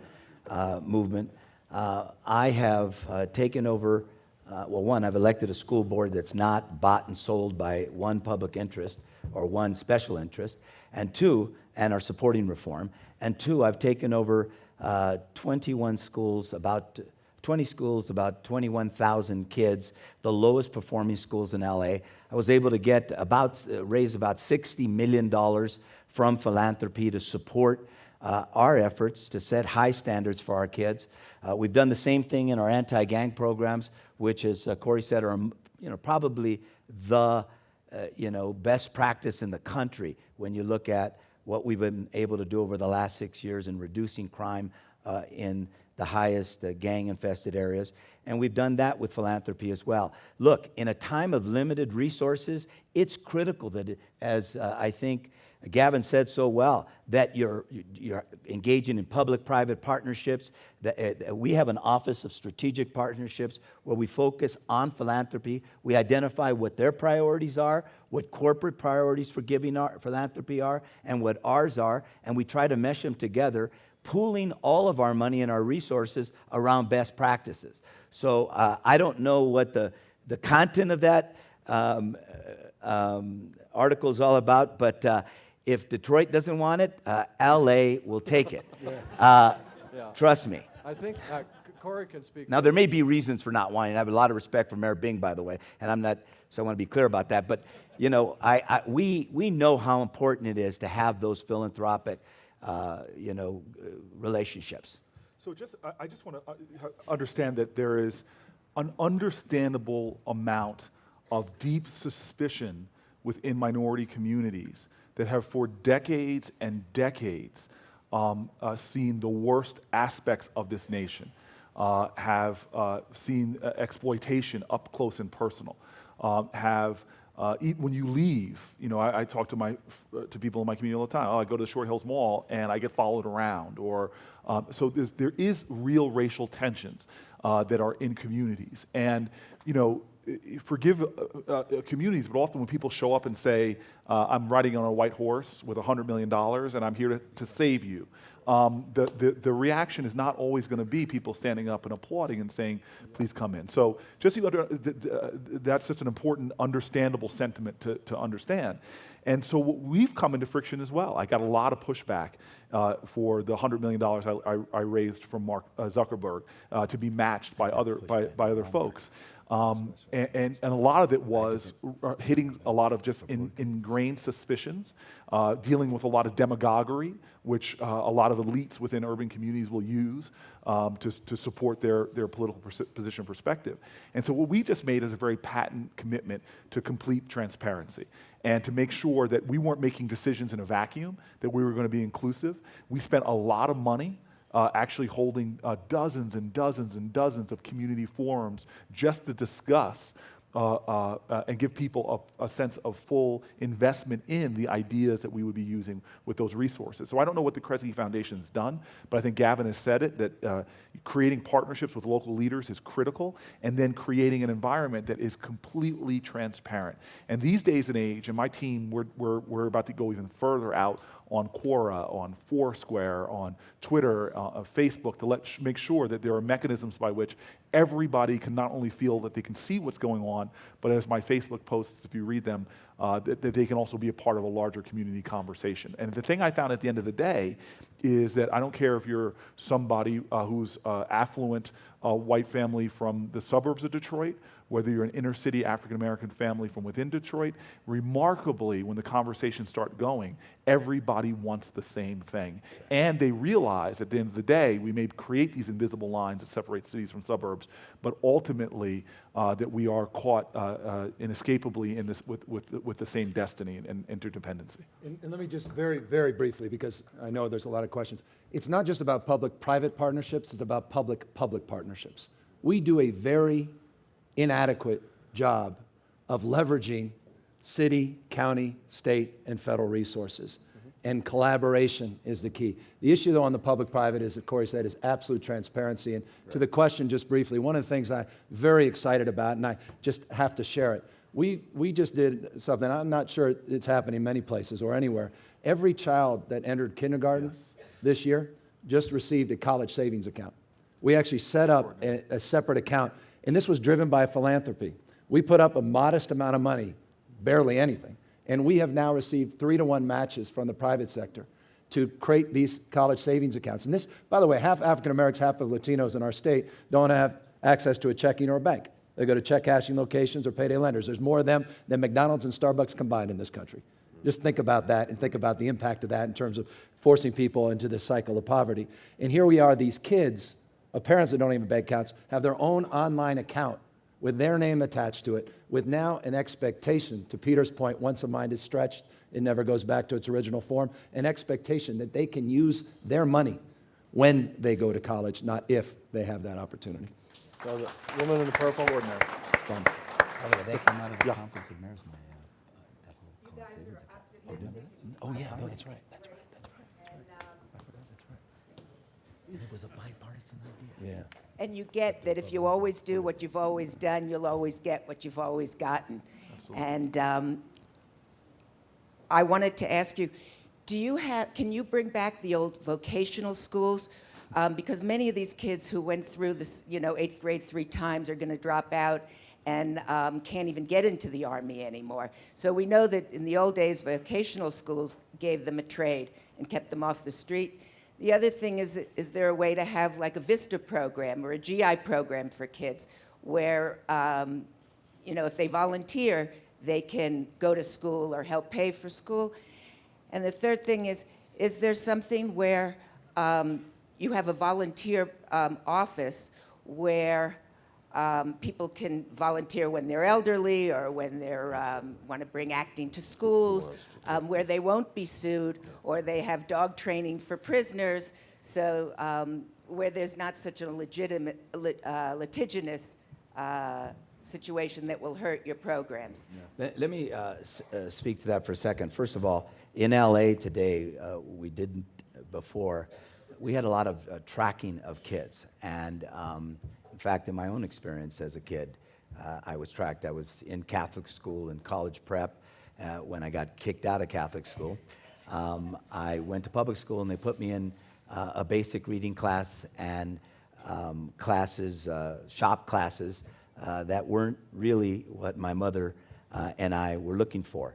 movement. I have taken over, one, I've elected a school board that's not bought and sold by one public interest or one special interest, and two, and are supporting reform, and two, I've taken over 21 schools, about 20 schools, about 21,000 kids, the lowest performing schools in LA. I was able to raise about $60 million from philanthropy to support our efforts to set high standards for our kids. We've done the same thing in our anti-gang programs, which, as Cory said, are probably the best practice in the country when you look at what we've been able to do over the last 6 years in reducing crime in the highest gang-infested areas. And we've done that with philanthropy as well. Look, in a time of limited resources, it's critical that, as I think Gavin said so well, that you're engaging in public-private partnerships. That we have an Office of Strategic Partnerships where we focus on philanthropy. We identify what their priorities are, what corporate priorities for giving philanthropy are, and what ours are, and we try to mesh them together, pooling all of our money and our resources around best practices. So I don't know what the content of that article is all about, but if Detroit doesn't want it, LA will take it. Trust me. I think Cory can speak. Now, there may be reasons for not wanting it. I have a lot of respect for Mayor Bing, by the way, and I'm not, so I want to be clear about that. But, we know how important it is to have those philanthropic, relationships. So I just want to understand that there is an understandable amount of deep suspicion within minority communities that have for decades and decades seen the worst aspects of this nation, have seen exploitation up close and personal, when you leave, I talk to people in my community all the time. I go to the Short Hills Mall and I get followed around, so there is real racial tensions that are in communities, and forgive communities, but often when people show up and say, I'm riding on a white horse with $100 million and I'm here to save you, the reaction is not always going to be people standing up and applauding and saying, please come in. So just that's just an important, understandable sentiment to understand. And so we've come into friction as well. I got a lot of pushback for the $100 million I raised from Mark Zuckerberg to be matched by other folks. And a lot of it was hitting a lot of just ingrained suspicions, dealing with a lot of demagoguery, which a lot of elites within urban communities will use to support their political position perspective. And so what we just made is a very patent commitment to complete transparency and to make sure that we weren't making decisions in a vacuum, that we were going to be inclusive. We spent a lot of money actually holding dozens and dozens and dozens of community forums just to discuss and give people a sense of full investment in the ideas that we would be using with those resources. So I don't know what the Kresge Foundation has done, but I think Gavin has said it, that creating partnerships with local leaders is critical, and then creating an environment that is completely transparent. And these days and age, and my team, we're about to go even further out on Quora, on Foursquare, on Twitter, Facebook, to make sure that there are mechanisms by which everybody can not only feel that they can see what's going on, but as my Facebook posts, if you read them, that they can also be a part of a larger community conversation. And the thing I found at the end of the day is that I don't care if you're somebody who's affluent white family from the suburbs of Detroit, whether you're an inner city African-American family from within Detroit, remarkably, when the conversations start going, everybody wants the same thing. And they realize at the end of the day, we may create these invisible lines that separate cities from suburbs, but ultimately that we are caught inescapably in this with the same destiny and interdependency. And let me just very, very briefly, because I know there's a lot of questions. It's not just about public-private partnerships, it's about public-public partnerships. We do a very inadequate job of leveraging city, county, state, and federal resources. And collaboration is the key. The issue, though, on the public-private, as Cory said, is absolute transparency. And to the question, just briefly, one of the things I'm very excited about, and I just have to share it, we just did something, I'm not sure it's happening many places or anywhere. Every child that entered kindergarten this year just received a college savings account. We actually set up a separate account, and this was driven by philanthropy. We put up a modest amount of money, barely anything, and we have now received 3-to-1 matches from the private sector to create these college savings accounts. And this, by the way, half African Americans, half of Latinos in our state don't have access to a checking or a bank. They go to check cashing locations or payday lenders. There's more of them than McDonald's and Starbucks combined in this country. Just think about that and think about the impact of that in terms of forcing people into this cycle of poverty. And here we are, these kids, parents that don't even have bank accounts, have their own online account with their name attached to it, with now an expectation, to Peter's point, once a mind is stretched, it never goes back to its original form, an expectation that they can use their money when they go to college, not if they have that opportunity. So the woman in the purple. Done. They came out of the conference of mayors. Oh, yeah, no, that's right. That's right. I forgot, that's right. And it was a bipartisan idea. Yeah. And you get that if you always do what you've always done, you'll always get what you've always gotten. Absolutely. And I wanted to ask you, can you bring back the old vocational schools? Because many of these kids who went through this, 8th grade 3 times are going to drop out and can't even get into the Army anymore. So we know that in the old days, vocational schools gave them a trade and kept them off the street. The other thing is there a way to have like a VISTA program or a GI program for kids where, if they volunteer, they can go to school or help pay for school? And the third thing is there something where you have a volunteer office where people can volunteer when they're elderly or when they want to bring acting to schools, where they won't be sued, or they have dog training for prisoners, so where there's not such a litigious situation that will hurt your programs. Let me speak to that for a second. First of all, in LA today, we didn't before, we had a lot of tracking of kids. And in fact, in my own experience as a kid, I was tracked. I was in Catholic school and college prep when I got kicked out of Catholic school. I went to public school and they put me in a basic reading class and classes, shop classes that weren't really what my mother and I were looking for.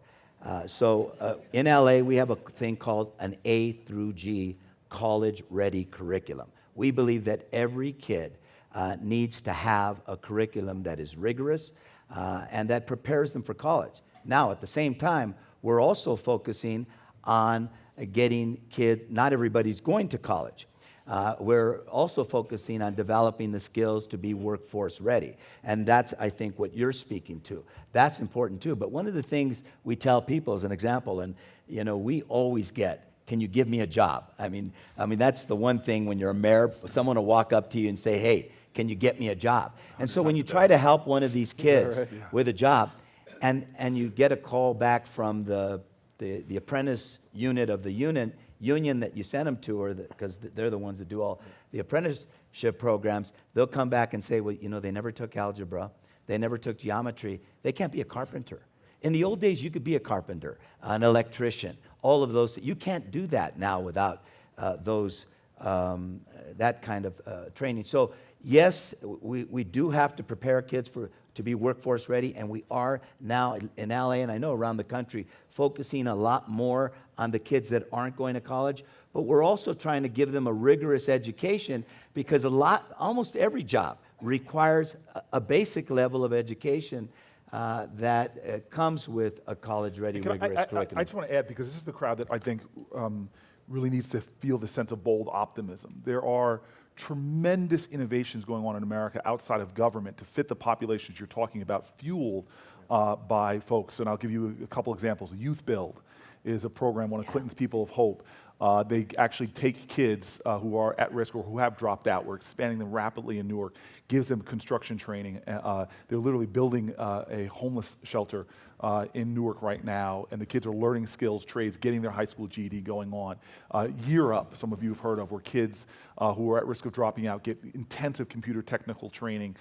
So in LA, we have a thing called an A through G college-ready curriculum. We believe that every kid needs to have a curriculum that is rigorous and that prepares them for college. Now, at the same time, we're also focusing on getting kids, not everybody's going to college. We're also focusing on developing the skills to be workforce ready. And that's, I think, what you're speaking to. That's important too. But one of the things we tell people as an example, and we always get, can you give me a job? I mean, that's the one thing when you're a mayor, someone will walk up to you and say, hey, can you get me a job? And so when you try to help one of these kids Right. with a job, and you get a call back from the apprentice unit of the union that you sent them to, or because they're the ones that do all the apprenticeship programs, they'll come back and say, well, you know, they never took algebra, they never took geometry, they can't be a carpenter. In the old days, you could be a carpenter, an electrician, all of those. You can't do that now without that kind of training. So yes, we do have to prepare kids to be workforce ready, and we are now in LA, and I know around the country, focusing a lot more on the kids that aren't going to college, but we're also trying to give them a rigorous education, because almost every job requires a basic level of education that comes with a college-ready, rigorous curriculum. I just want to add, because this is the crowd that I think really needs to feel the sense of bold optimism. There are tremendous innovations going on in America outside of government to fit the populations you're talking about, fueled by folks. And I'll give you a couple examples. Youth Build is a program, one of Clinton's People of Hope. They actually take kids who are at risk or who have dropped out. We're expanding them rapidly in Newark, gives them construction training. They're literally building a homeless shelter in Newark right now, and the kids are learning skills, trades, getting their high school GED going on. Year Up, some of you have heard of, where kids who are at risk of dropping out get intensive computer technical training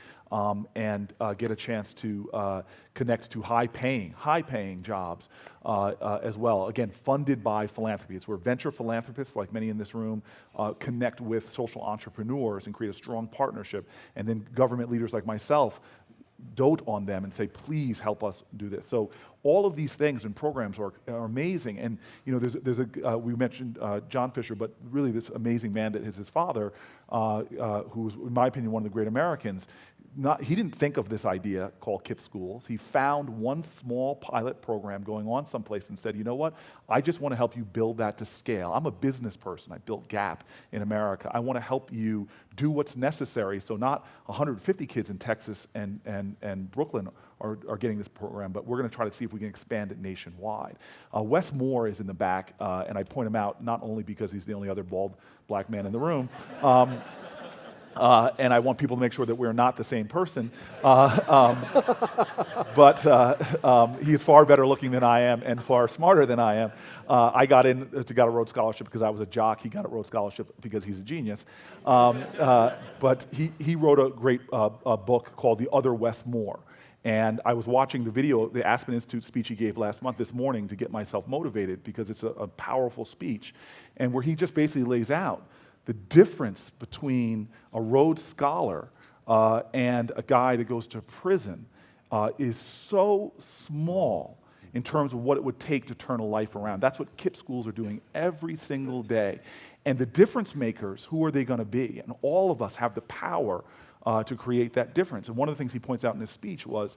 and get a chance to connect to high-paying jobs as well. Again, funded by philanthropy. It's where venture philanthropists, like many in this room, connect with social entrepreneurs and create a strong partnership, and then government leaders like myself dote on them and say, please help us do this. So all of these things and programs are amazing. And you know, there's we mentioned John Fisher, but really this amazing man that is his father, who's, in my opinion, one of the great Americans. He didn't think of this idea called KIPP Schools. He found one small pilot program going on someplace and said, you know what, I just want to help you build that to scale. I'm a business person. I built Gap in America. I want to help you do what's necessary, so not 150 kids in Texas and Brooklyn are getting this program, but we're going to try to see if we can expand it nationwide. Wes Moore is in the back, and I point him out not only because he's the only other bald black man in the room, and I want people to make sure that we're not the same person. But he's far better looking than I am and far smarter than I am. I got a Rhodes Scholarship because I was a jock. He got a Rhodes Scholarship because he's a genius. But he wrote a great book called The Other Wes Moore. And I was watching the video, the Aspen Institute speech he gave this morning to get myself motivated, because it's a powerful speech, and where he just basically lays out the difference between a Rhodes Scholar and a guy that goes to prison is so small in terms of what it would take to turn a life around. That's what KIPP schools are doing every single day. And the difference makers, who are they going to be? And all of us have the power to create that difference. And one of the things he points out in his speech was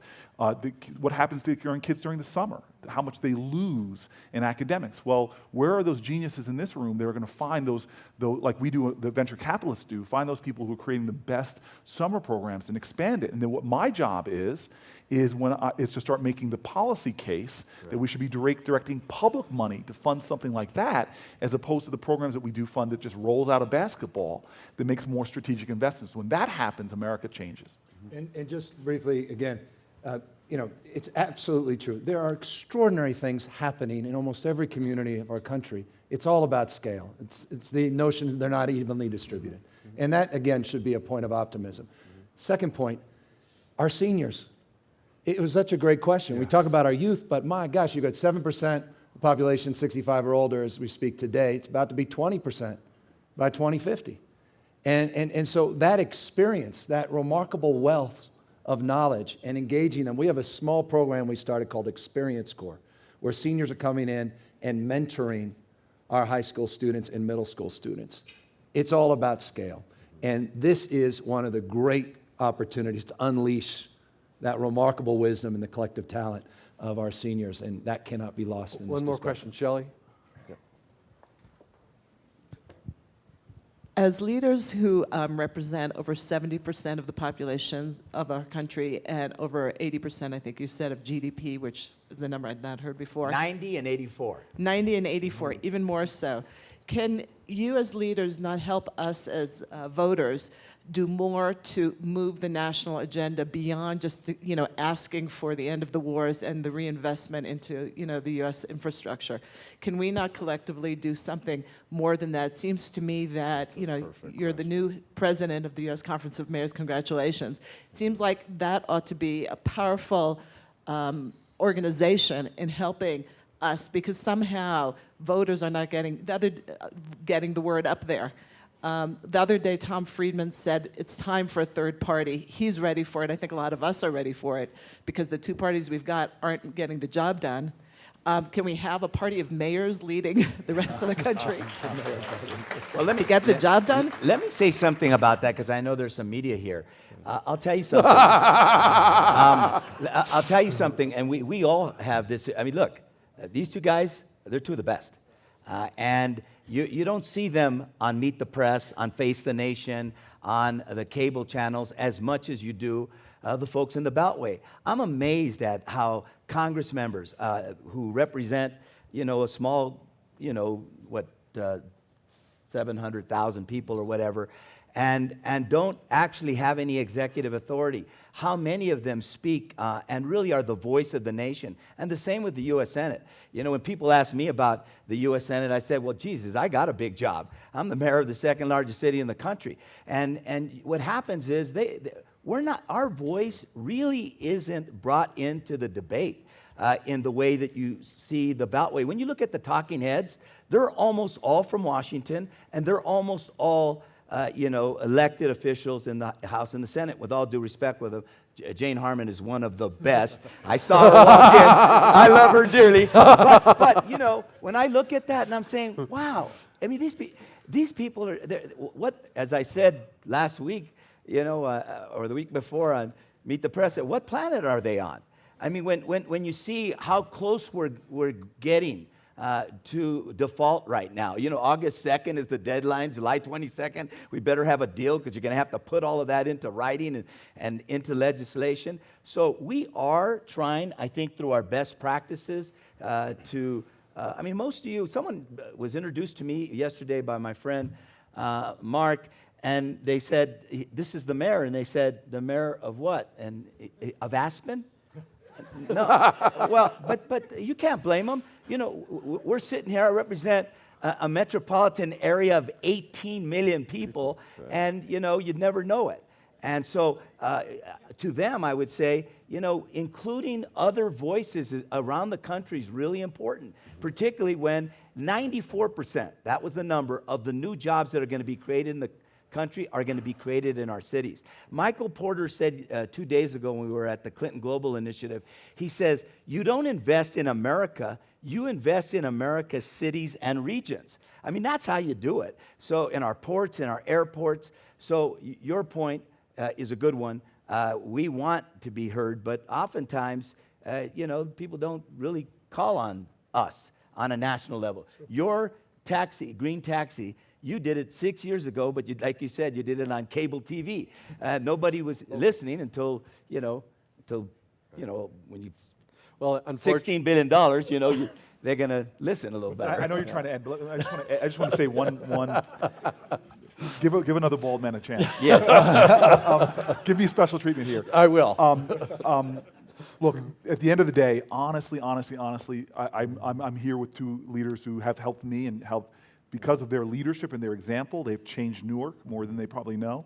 what happens to young kids during the summer, how much they lose in academics. Well, where are those geniuses in this room that are going to find those, like we do, the venture capitalists do, find those people who are creating the best summer programs and expand it. And then what my job is to start making the policy case that we should be directing public money to fund something like that, as opposed to the programs that we do fund that just rolls out a basketball that makes more strategic investments. When that happens, America changes. And just briefly, again, you know, it's absolutely true. There are extraordinary things happening in almost every community of our country. It's all about scale. It's the notion they're not evenly distributed. And that, again, should be a point of optimism. Second point, our seniors. It was such a great question. Yes. We talk about our youth, but my gosh, you've got 7% of the population 65 or older as we speak today. It's about to be 20% by 2050. And so that experience, that remarkable wealth of knowledge and engaging them. We have a small program we started called Experience Corps, where seniors are coming in and mentoring our high school students and middle school students. It's all about scale. And this is one of the great opportunities to unleash that remarkable wisdom and the collective talent of our seniors, and that cannot be lost in this One more discussion. question, Shelley. As leaders who represent over 70% of the population of our country and over 80%, I think you said, of GDP, which is a number I'd not heard before. 90 and 84. 90 and 84, even more so. Can you as leaders not help us as voters do more to move the national agenda beyond just asking for the end of the wars and the reinvestment into the U.S. infrastructure? Can we not collectively do something more than that? It seems to me that you're the new president of the U.S. Conference of Mayors. Congratulations. It seems like that ought to be a powerful organization in helping us, because somehow voters are not getting the word up there. The other day, Tom Friedman said it's time for a third party. He's ready for it. I think a lot of us are ready for it, because the two parties we've got aren't getting the job done. Can we have a party of mayors leading the rest of the country to get the job done? Let me say something about that, because I know there's some media here. I'll tell you something. I'll tell you something, and we all have this. I mean, look, these two guys, they're two of the best. And you don't see them on Meet the Press, on Face the Nation, on the cable channels as much as you do the folks in the Beltway. I'm amazed at how Congress members who represent, a small, 700,000 people or whatever, and don't actually have any executive authority, how many of them speak and really are the voice of the nation. And the same with the U.S. Senate. When people ask me about the U.S. Senate, I said, well, Jesus, I got a big job. I'm the mayor of the second largest city in the country. And what happens is our voice really isn't brought into the debate in the way that you see the Beltway. When you look at the talking heads, they're almost all from Washington, and they're almost all elected officials in the House and the Senate. With all due respect, Jane Harman is one of the best. I saw her walk in. I love her dearly. But when I look at that and I'm saying, wow, I mean, these people are, as I said last week, or the week before on Meet the Press, what planet are they on? I mean, when you see how close we're getting to default right now. August 2nd is the deadline, July 22nd. We better have a deal, because you're going to have to put all of that into writing and into legislation. So we are trying, I think, through our best practices most of you, someone was introduced to me yesterday by my friend Mark, and they said, this is the mayor. And they said, the mayor of what? And of Aspen? No. Well, but you can't blame them. We're sitting here, I represent a metropolitan area of 18 million people, and, you'd never know it. And so to them, I would say, including other voices around the country is really important, particularly when 94%, that was the number, of the new jobs that are going to be created in the country are going to be created in our cities. Michael Porter said 2 days ago when we were at the Clinton Global Initiative, he says, you don't invest in America, you invest in America's cities and regions. I mean, that's how you do it. So in our ports, in our airports. So your point is a good one. We want to be heard, but oftentimes, people don't really call on us on a national level. Your taxi, green taxi, you did it 6 years ago, but like you said, you did it on cable TV. Nobody was listening until when you, Well, $16 billion, they're going to listen a little better. I know you're trying to end, but I just want to say one. Give another bald man a chance. Yes. Give me special treatment here. I will. Look, at the end of the day, honestly, I'm here with two leaders who have helped me and helped, because of their leadership and their example, they've changed Newark more than they probably know.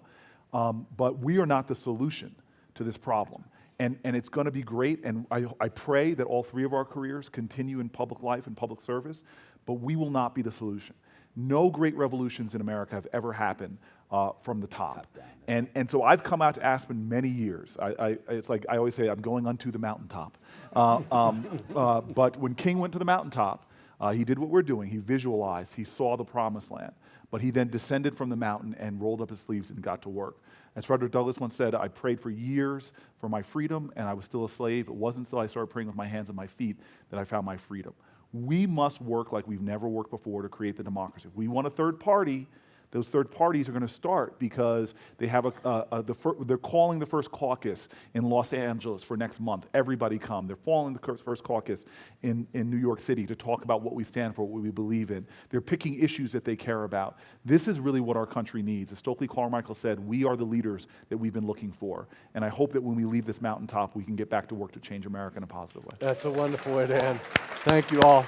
But we are not the solution to this problem. And it's going to be great, and I pray that all three of our careers continue in public life and public service, but we will not be the solution. No great revolutions in America have ever happened from the top. And so I've come out to Aspen many years. It's like I always say, I'm going unto the mountaintop. But when King went to the mountaintop, he did what we're doing. He visualized, he saw the promised land. But he then descended from the mountain and rolled up his sleeves and got to work. As Frederick Douglass once said, I prayed for years for my freedom, and I was still a slave. It wasn't until I started praying with my hands and my feet that I found my freedom. We must work like we've never worked before to create the democracy. If we want a third party, Those third parties are going to start because they have they're calling the first caucus in Los Angeles for next month. Everybody come. They're calling the first caucus in New York City to talk about what we stand for, what we believe in. They're picking issues that they care about. This is really what our country needs. As Stokely Carmichael said, we are the leaders that we've been looking for. And I hope that when we leave this mountaintop, we can get back to work to change America in a positive way. That's a wonderful way to end. Thank you all.